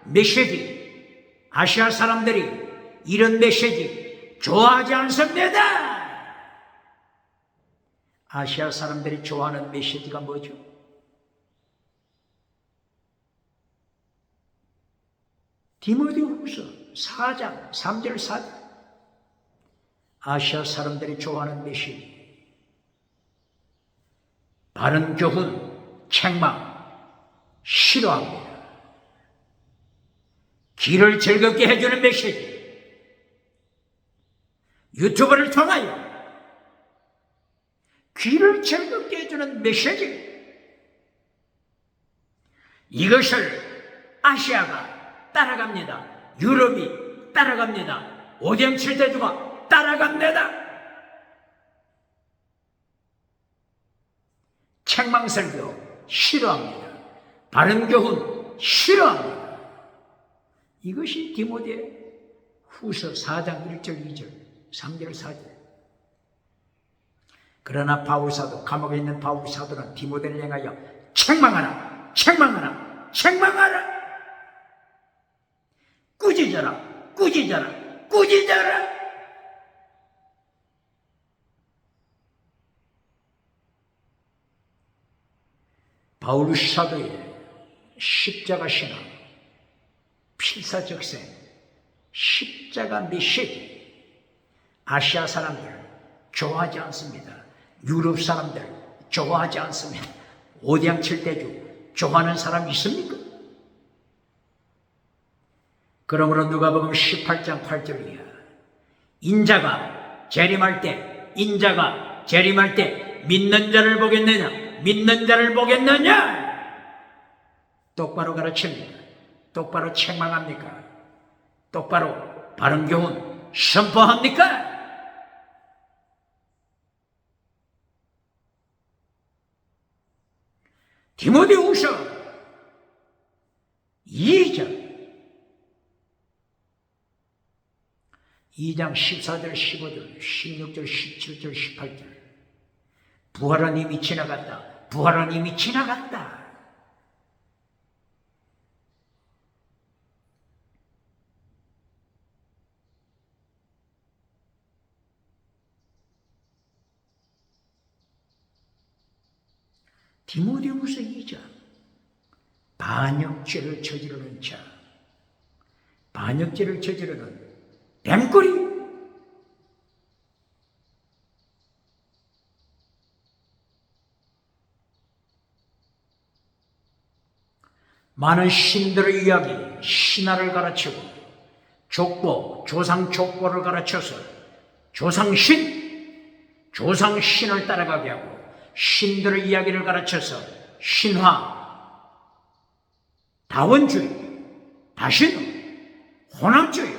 메시지 아시아 사람들이 이런 메시지 좋아하지 않습니다. 아시아 사람들이 좋아하는 메시지가 뭐죠? 디모데후서 4장 3절 4절. 아시아 사람들이 좋아하는 메시지. 바른 교훈, 책망 싫어합니다. 귀를 즐겁게 해주는 메시지. 유튜브를 통하여 귀를 즐겁게 해주는 메시지. 이것을 아시아가 따라갑니다. 유럽이 따라갑니다. 오뎅 칠대주가 따라갑니다. 책망설교 싫어합니다. 바른 교훈 싫어합니다. 이것이 디모데 후서 4장 1절 2절 3절 4절. 그러나 바울사도, 감옥에 있는 바울사도는 디모데를 향하여 책망하라, 책망하라, 책망하라. 꾸짖어라, 꾸짖어라, 꾸짖어라. 바울 사도의 십자가 신앙, 필사적생, 십자가 메시지, 아시아 사람들 좋아하지 않습니다. 유럽 사람들 좋아하지 않습니다. 오대양칠대주 좋아하는 사람 있습니까? 그러므로 누가복음 18장 8절이야. 인자가 재림할 때 믿는 자를 보겠느냐? 믿는 자를 보겠느냐? 똑바로 가르칩니다. 똑바로 책망합니까? 똑바로 바른 교훈 선포합니까? 디모데후서 2장 14절 15절 16절 17절 18절. 부활은 이미 지나갔다. 부활은 이미 지나갔다. 디모데후서 2장. 반역죄를 저지르는 자, 반역죄를 저지르는 뱀꼬리. 많은 신들의 이야기, 신화를 가르치고 족보, 조상 족보를 가르쳐서 조상신을 따라가게 하고 신들의 이야기를 가르쳐서 신화, 다원주의, 다신화, 혼합주의,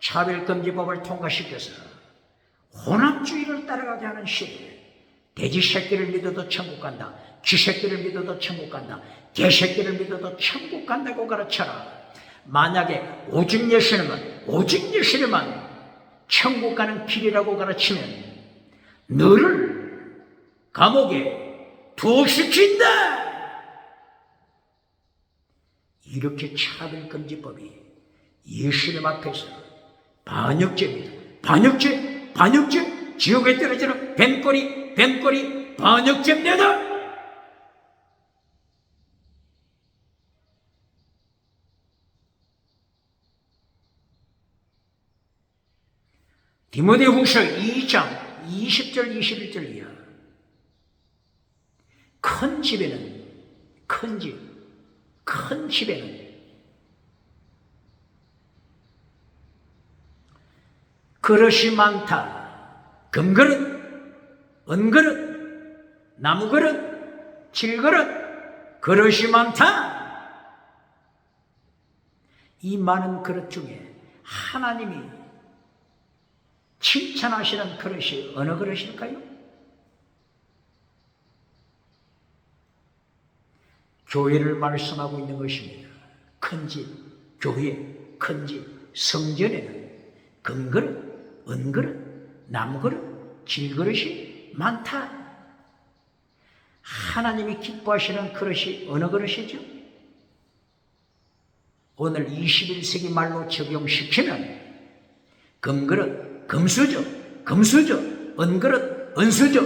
차별금지법을 통과시켜서 혼합주의를 따라가게 하는 시대. 돼지 새끼를 믿어도 천국 간다. 쥐 새끼를 믿어도 천국 간다. 개 새끼를 믿어도 천국 간다고 가르쳐라. 만약에 오직 예수님만 천국 가는 길이라고 가르치면 너를 감옥에 투옥시킨다. 이렇게 차별금지법이 예수님 앞에서 반역죄입니다. 반역죄, 지옥에 떨어지는 뱀꼬리, 반역죄입니다. 디모데후서 2장 20절 21절이야. 큰 집에는 그릇이 많다. 금그릇, 은그릇, 나무그릇, 질그릇, 그릇이 많다. 이 많은 그릇 중에 하나님이 칭찬하시는 그릇이 어느 그릇일까요? 교회를 말씀하고 있는 것입니다. 큰 집, 교회, 큰 집, 성전에는 금그릇, 은그릇, 나무그릇, 질그릇이 많다. 하나님이 기뻐하시는 그릇이 어느 그릇이죠? 오늘 21세기 말로 적용시키면 금그릇, 금수저, 은그릇, 은수저,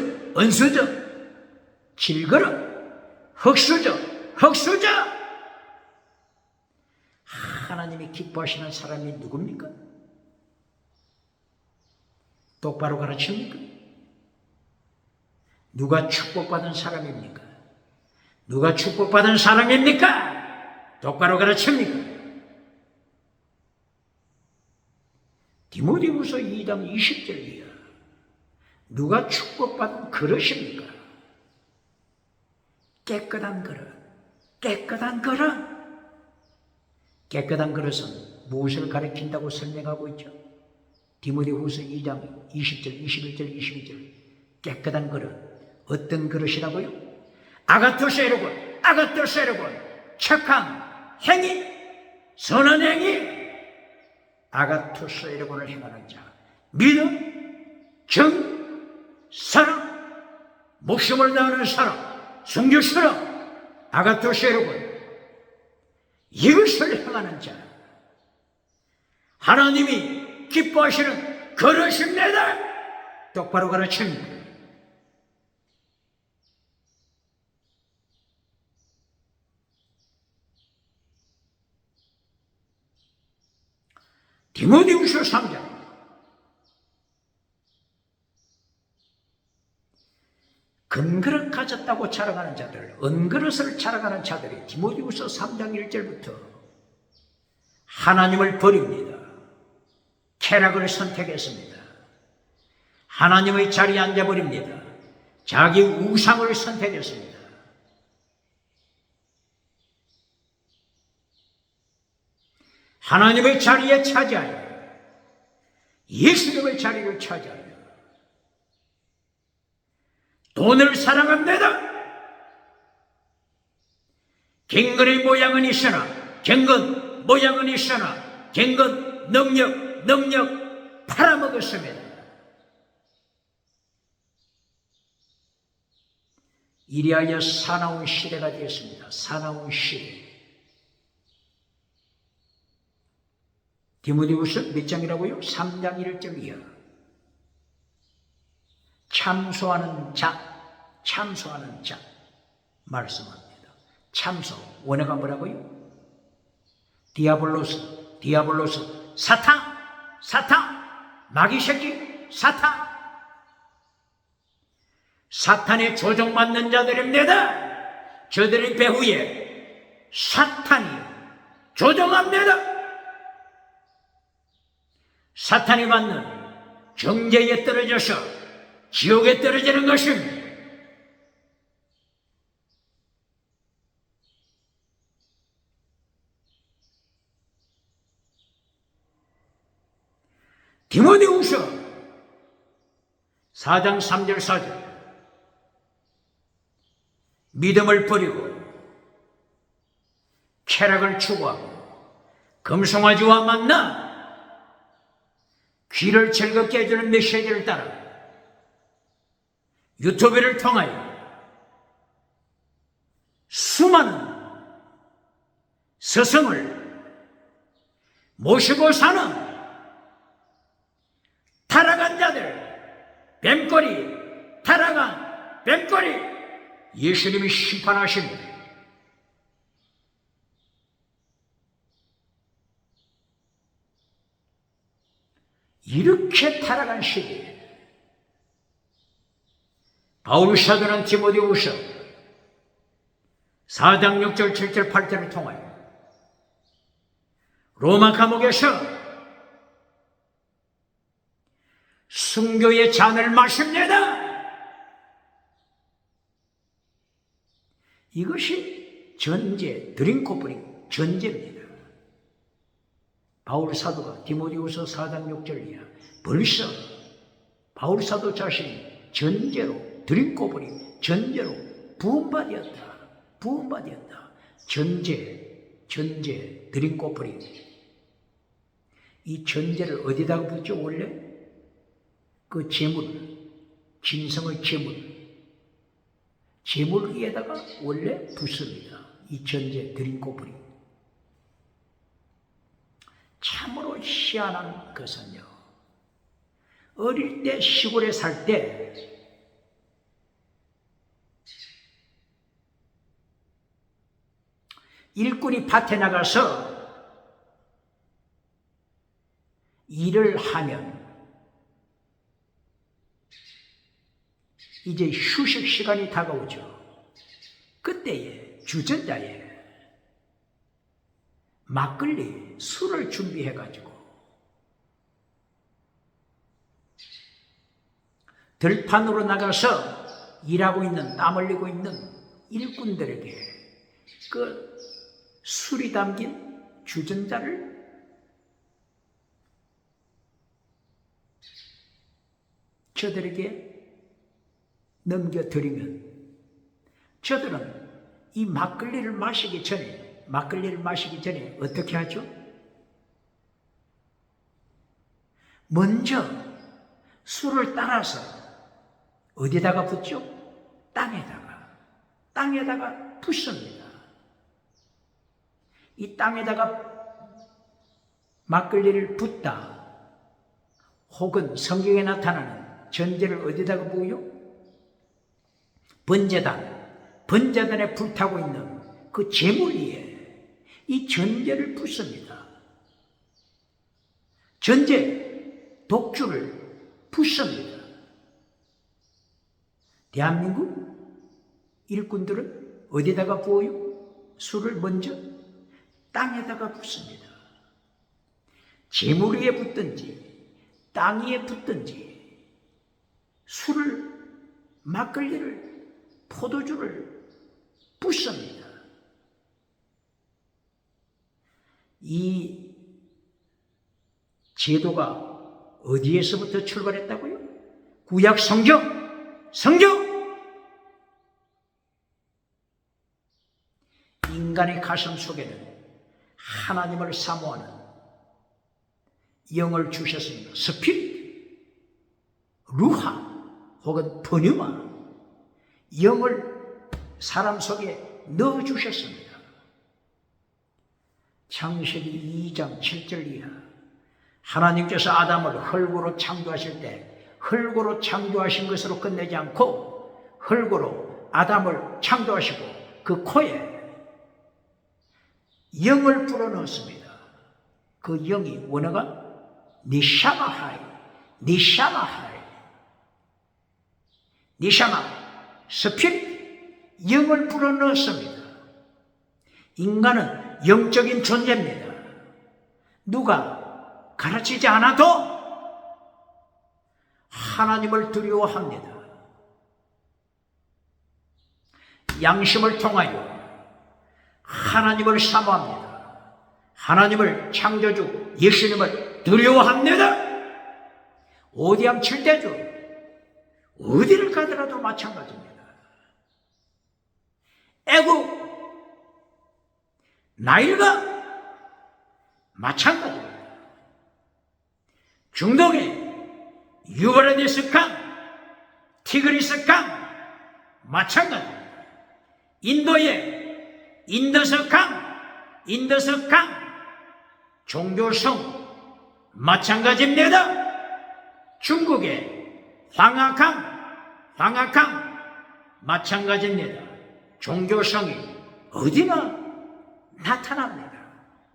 질그릇, 흙수저. 하나님이 기뻐하시는 사람이 누굽니까? 똑바로 가르칩니까? 누가 축복받은 사람입니까? 누가 축복받은 사람입니까? 똑바로 가르칩니까? 디모데후서 2장 20절이야. 누가 축복받은 그릇입니까? 깨끗한 그릇, 깨끗한 그릇. 깨끗한 그릇은 무엇을 가리킨다고 설명하고 있죠? 디모데후서 2장 20절, 21절, 22절. 깨끗한 그릇. 어떤 그릇이라고요? 아가토세르곤, 아가토세르곤. 착한 행위, 선한 행위. 아가토세르곤을 행하는 자. 믿음, 정, 사랑, 목숨을 다하는 사랑, 순교스러움, 아가토세르곤. 이것을 행하는 자. 하나님이 기뻐하시는 그릇입니다. 똑바로 가르칩니다. 디모데후서 3장. 금그릇 가졌다고 자랑하는 자들, 은그릇을 자랑하는 자들이 디모데후서 3장 1절부터 하나님을 버립니다. 쾌락을 선택했습니다. 하나님의 자리에 앉아버립니다. 자기 우상을 선택했습니다. 하나님의 자리에 차지하여 예수님의 자리를 차지하여 돈을 사랑합니다. 갱근의 모양은 있으나 갱근 모양은 있으나 갱근 능력 팔아먹었습니다. 이리하여 사나운 시대가 되었습니다. 사나운 시대. 디모데후서 몇 장이라고요? 3장 1절이야. 참소하는 자 말씀합니다. 참소. 원어가 뭐라고요? 디아블로스, 사탄, 마귀 새끼, 사탄의 조종받는 자들입니다. 저들의 배후에 사탄이 조종합니다. 사탄이 받는 정죄에 떨어져서 지옥에 떨어지는 것입니다. 디모데후서 4장 3절 4절. 믿음을 버리고 쾌락을 추구하고 금송아지와 만나 귀를 즐겁게 해주는 메시지를 따라 유튜브를 통하여 수많은 스승을 모시고 사는 타락한 자들, 타락한 뱀꼬리, 예수님이 심판하십니다. 이렇게 타락한 시대에 바울 사도는 디모데후서 4장 6절 7절 8절을 통하여 로마 감옥에서 순교의 잔을 마십니다. 이것이 전제, 드링코프링, 전제입니다. 바울 사도가 디모데후서 4장 6절이야. 벌써 바울 사도 자신이 전제로, 드링코프링, 전제로 부음받았다. 전제, 드링코프링. 이 전제를 어디다가 붙죠, 원래? 그 재물, 진성의 재물 위에다가 원래 붓습니다. 이 전제 드링코프링. 참으로 희한한 것은요, 어릴 때 시골에 살 때 일꾼이 밭에 나가서 일을 하면 이제 휴식 시간이 다가오죠. 그때에 주전자에 막걸리, 술을 준비해가지고 들판으로 나가서 일하고 있는, 땀 흘리고 있는 일꾼들에게 그 술이 담긴 주전자를 저들에게 넘겨드리면 저들은 이 막걸리를 마시기 전에 어떻게 하죠? 먼저 술을 따라서 어디다가 붓죠? 땅에다가 붓습니다. 이 땅에다가 막걸리를 붓다, 혹은 성경에 나타나는 전제를 어디다가 부어요? 번제단에 불타고 있는 그 제물 위에 이 전제를 붓습니다. 전제, 독주를 붓습니다. 대한민국 일꾼들은 어디다가 부어요? 술을 먼저 땅에다가 붓습니다. 제물 위에 붓든지 땅 위에 붓든지 술을, 막걸리를, 포도주를 붓습니다. 이 제도가 어디에서부터 출발했다고요? 구약 성경! 인간의 가슴 속에는 하나님을 사모하는 영을 주셨습니다. 스피릿, 루하 혹은 pneuma, 영을 사람 속에 넣어주셨습니다. 창세기 2장 7절 이하, 하나님께서 아담을 흙으로 창조하실 때 흙으로 창조하신 것으로 끝내지 않고 흙으로 아담을 창조하시고 그 코에 영을 불어넣었습니다. 그 영이 원어가 니샤마, 스피릿, 영을 불어넣었습니다. 인간은 영적인 존재입니다. 누가 가르치지 않아도 하나님을 두려워합니다. 양심을 통하여 하나님을 사모합니다. 하나님을 창조주 예수님을 두려워합니다. 오디암 7대주 어디를 가더라도 마찬가지입니다. 애국, 나일과 마찬가지입니다. 중동의 유브라디스 강, 티그리스 강 마찬가지입니다. 인도의 인더스 강, 종교성 마찬가지입니다. 중국의 황하강 마찬가지입니다. 종교성이 어디나 나타납니다.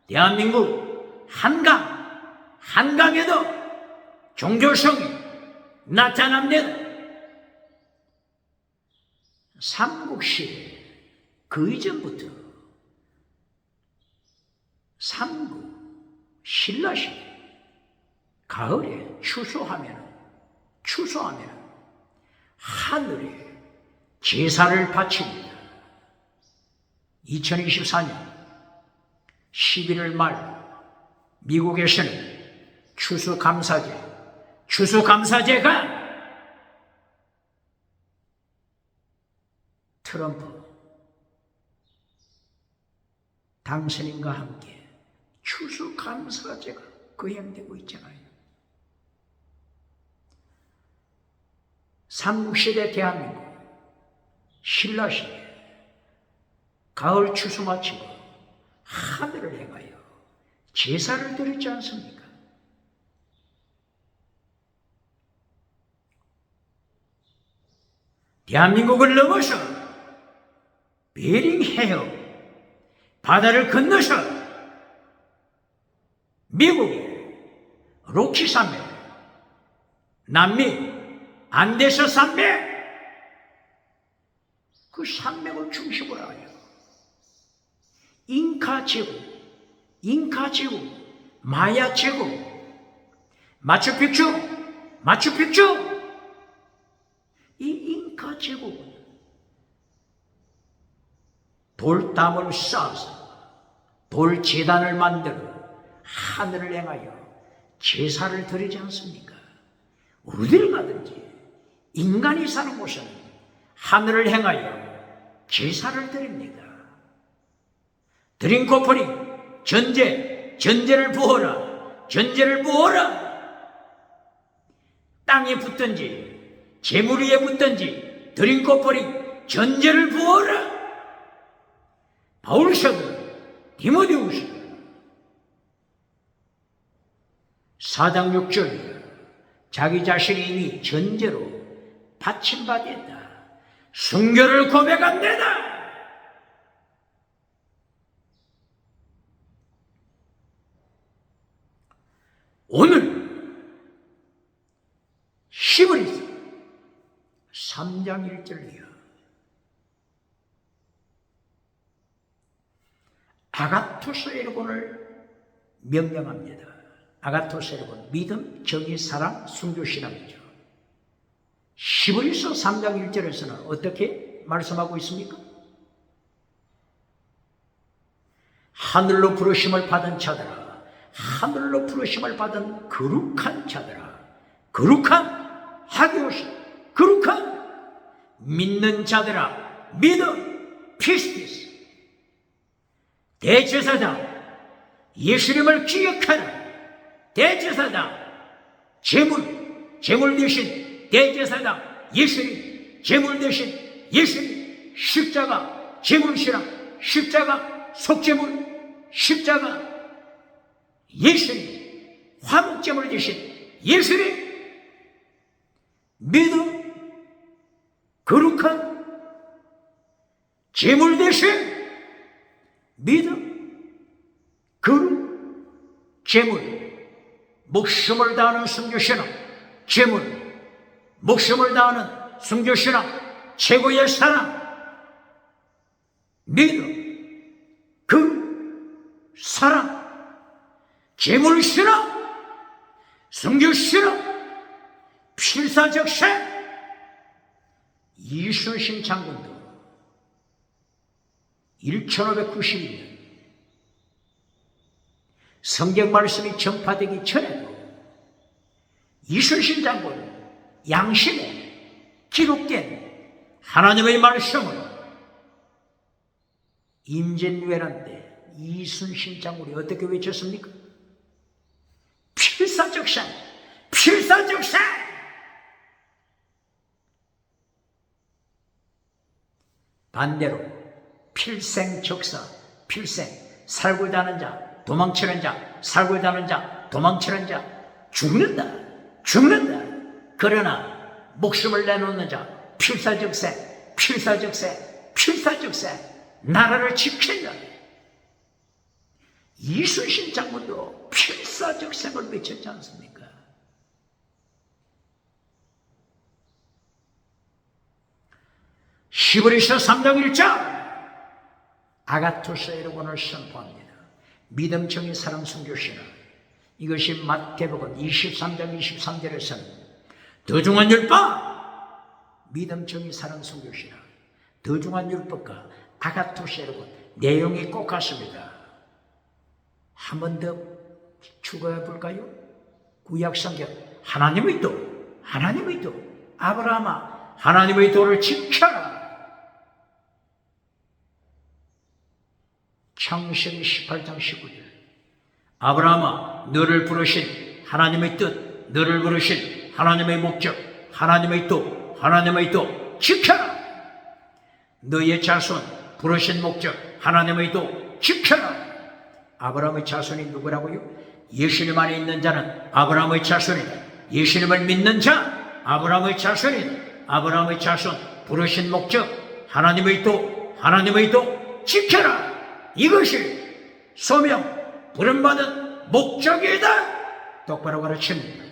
대한민국 한강에도 종교성이 나타납니다. 삼국시대 그 이전부터 삼국, 신라시대 가을에 추수하면 하늘에 제사를 바칩니다. 2024년 11월 말 미국에서는 추수감사제가 트럼프 당선인과 함께 추수감사제가 거행되고 있잖아요. 삼국시대 대한민국, 신라시대 가을 추수 마치고 하늘을 향하여 제사를 드렸지 않습니까? 대한민국을 넘어서 베링 해협 바다를 건너서 미국의 로키 산맥, 남미 안데스 산맥, 그 산맥을 중심으로 하여 잉카 제국, 마야 제국, 마추픽추, 이 잉카 제국은 돌담을 쌓아서 돌 제단을 만들어 하늘을 향하여 제사를 드리지 않습니까? 어딜 가든지 인간이 사는 곳은 하늘을 향하여 제사를 드립니다. 드링크 오퍼닝, 전제를 부어라. 땅에 붙든지 재물 위에 붙든지 드링크 오퍼닝, 전제를 부어라. 바울 사도 디모데후서 4장 6절, 자기 자신이 이미 전제로 받침받았다. 순교를 고백합니다. 오늘 히브리서 3장 1절이요. 아가토스 에르곤을 명령합니다. 아가토스 에르곤, 믿음, 정의, 사랑, 순교, 신앙이죠. 히브리서 3장 1절에서는 어떻게 말씀하고 있습니까? 하늘로 부르심을 받은 자들아, 하늘로 부르심을 받은 거룩한 자들아, 거룩한 하기오시, 거룩한 믿는 자들아, 믿음, 피스피스, 대제사장 예수님을 기억하라. 대제사장 제물 대신 대제사장 예수님, 제물 대신 예수님, 십자가 제물신앙, 십자가 속제물, 십자가 예수님, 화목제물 대신 예수님, 믿음, 거룩한 제물 대신 믿음, 거룩, 제물, 목숨을 다하는 순교신앙, 제물, 목숨을 다하는 순교신앙, 최고의 사랑, 믿음, 거룩, 사랑, 제물신앙, 순교신앙, 필사적생. 이순신 장군도 1592년 성경 말씀이 전파되기 전에도 이순신 장군 양심에 기록된 하나님의 말씀을 임진왜란 때 이순신 장군이 어떻게 외쳤습니까? 필사적생, 필사적생. 반대로 필생적사, 필생, 살고자 하는 자, 도망치는 자, 살고자 하는 자, 도망치는 자, 죽는다. 그러나 목숨을 내놓는 자, 필사적생, 나라를 지킨다. 이순신 장군도 필사적생을 외쳤지 않습니까? 히브리서 3장 1절, 아가토스 에르곤을 선포합니다. 믿음, 정의, 사랑, 순교, 신앙. 이것이 마태복음 23장 23절에서는 더 중한 율법, 믿음, 정의, 사랑, 순교, 신앙. 더 중한 율법과 아가토스 에르곤 내용이 꼭 같습니다. 한 번 더 추가해 볼까요? 구약성경, 하나님의 도, 아브라함아, 하나님의 도를 지켜라. 창세기 18장 19절, 아브라함아, 너를 부르신 하나님의 뜻, 너를 부르신 하나님의 목적, 하나님의 도 지켜라. 너의 자손, 부르신 목적, 하나님의 도 지켜라. 아브라함의 자손이 누구라고요? 예수님 안에 있는 자는 아브라함의 자손이다. 예수님을 믿는 자, 아브라함의 자손이다. 아브라함의 자손, 부르신 목적, 하나님의 도 지켜라. 이것이 소명, 부름받은 목적이다. 똑바로 가르칩니다.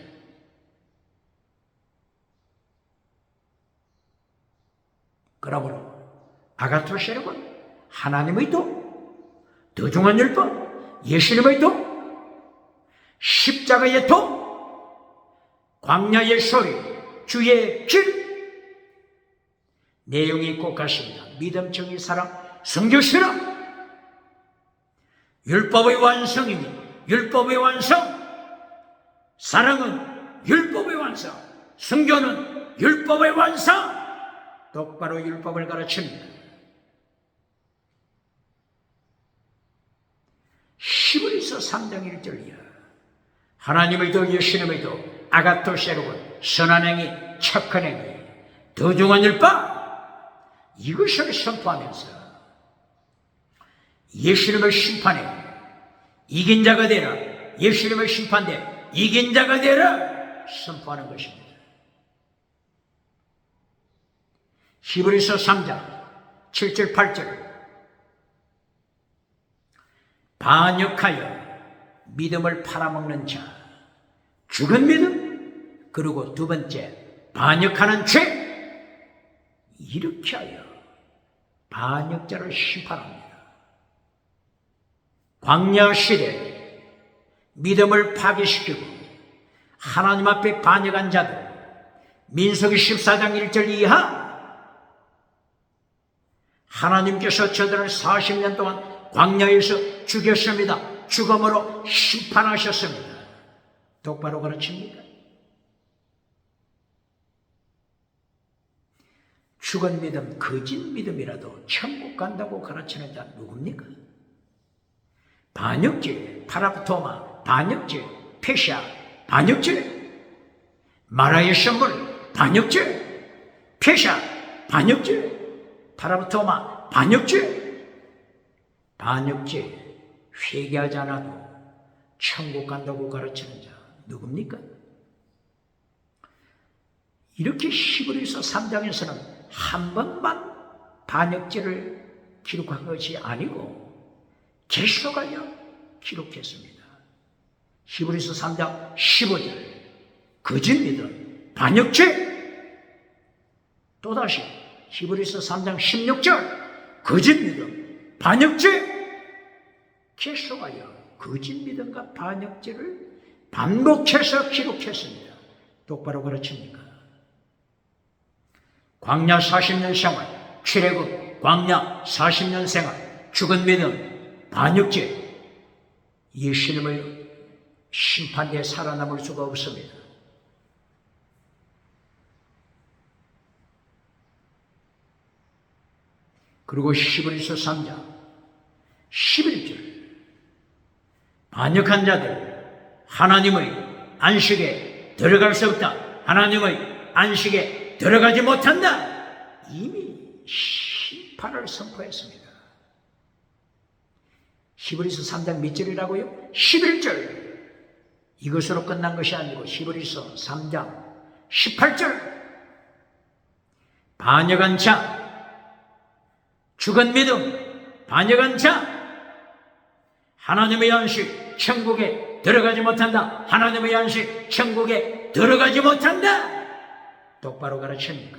그러므로 아가토스 여러분, 하나님의 도, 더 중요한 율법, 예수님의 도, 십자가의 도, 광야의 소리, 주의 길, 내용이 꼭 같습니다. 믿음, 정의, 사랑, 성교, 신앙. 율법의 완성입니다. 율법의 완성. 사랑은 율법의 완성. 성교는 율법의 완성. 똑바로 율법을 가르칩니다. 히브리서 3장 1절이야. 하나님의 도, 예수님의 도, 아가토스 여러분, 선한 행위, 착한 행위, 더 중요한 율법, 이것을 선포하면서 예수님의 심판에 이긴 자가 되라, 예수님의 심판대 이긴 자가 되라 선포하는 것입니다. 히브리서 3장 7절 8절, 반역하여 믿음을 팔아먹는 자, 죽은 믿음, 그리고 두 번째 반역하는 죄, 이렇게 하여 반역자를 심판합니다. 광야 시대 믿음을 파괴시키고 하나님 앞에 반역한 자들, 민수기 14장 1절 이하, 하나님께서 저들을 40년 동안 광야에서 죽였습니다. 죽음으로 심판하셨습니다. 똑바로 가르칩니까? 죽은 믿음, 거짓 믿음이라도 천국 간다고 가르치는 자 누굽니까? 반역죄, 파라토마, 반역죄, 페샤, 반역죄, 마라의 선물, 반역죄, 페샤, 반역죄, 파라토마, 반역죄, 반역죄, 회개하지 않아도 천국 간다고 가르치는 자 누굽니까? 이렇게 히브리서 3장에서는 한 번만 반역죄를 기록한 것이 아니고 계속하여 기록했습니다. 히브리서 3장 15절, 거짓 믿음, 반역죄. 또다시 히브리서 3장 16절, 거짓 믿음, 반역죄. 계속하여 거짓 믿음과 반역죄를 반복해서 기록했습니다. 똑바로 가르칩니까? 광야 40년 생활, 출애굽, 광야 40년 생활, 죽은 믿음, 반역죄, 예수님의 심판대에 살아남을 수가 없습니다. 그리고 히브리서 3장 11절, 반역한 자들 하나님의 안식에 들어갈 수 없다, 하나님의 안식에 들어가지 못한다, 이미 심판을 선포했습니다. 히브리서 3장 몇 절이라고요? 11절. 이것으로 끝난 것이 아니고 히브리서 3장 18절, 반역한 자, 죽은 믿음, 반역한 자, 하나님의 안식 천국에 들어가지 못한다, 하나님의 안식 천국에 들어가지 못한다. 똑바로 가르칩니까?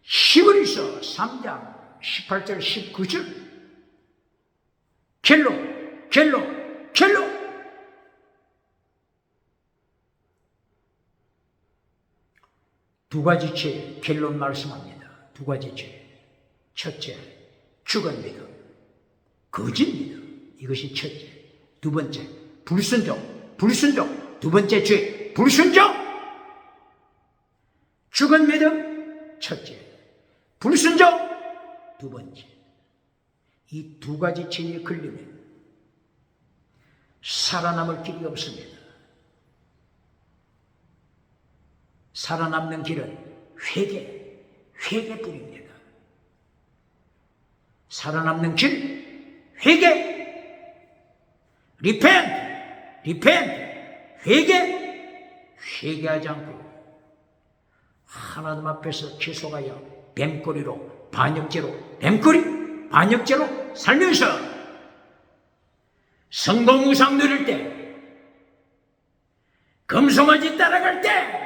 히브리서 3장 18절 19절, 겔로 두 가지 죄 결론 말씀합니다. 두 가지 죄. 첫째, 죽은 믿음, 거짓 믿음, 이것이 첫째. 두 번째, 불순종. 두 번째 죄, 불순종. 죽은 믿음, 첫째. 불순종, 두 번째. 이 두 가지 죄에 걸리면 살아남을 길이 없습니다. 살아남는 길은 회개뿐입니다. 살아남는 길, 회개, 리펜트, 회개하지 않고 하나님 앞에서 계속하여 뱀꼬리로, 반역죄로, 반역죄로 살면서 성공 우상 누릴 때, 금송아지 따라갈 때,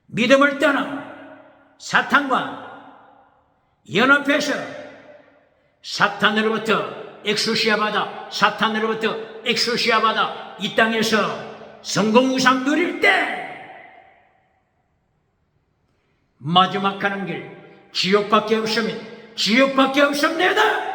믿음을 떠나 사탄과 연합해서 사탄으로부터 엑소시아 받아, 사탄으로부터 엑소시아 받아 이 땅에서 성공 우상 누릴 때 마지막 가는 길 지옥밖에 없으면 지옥밖에 없습니다.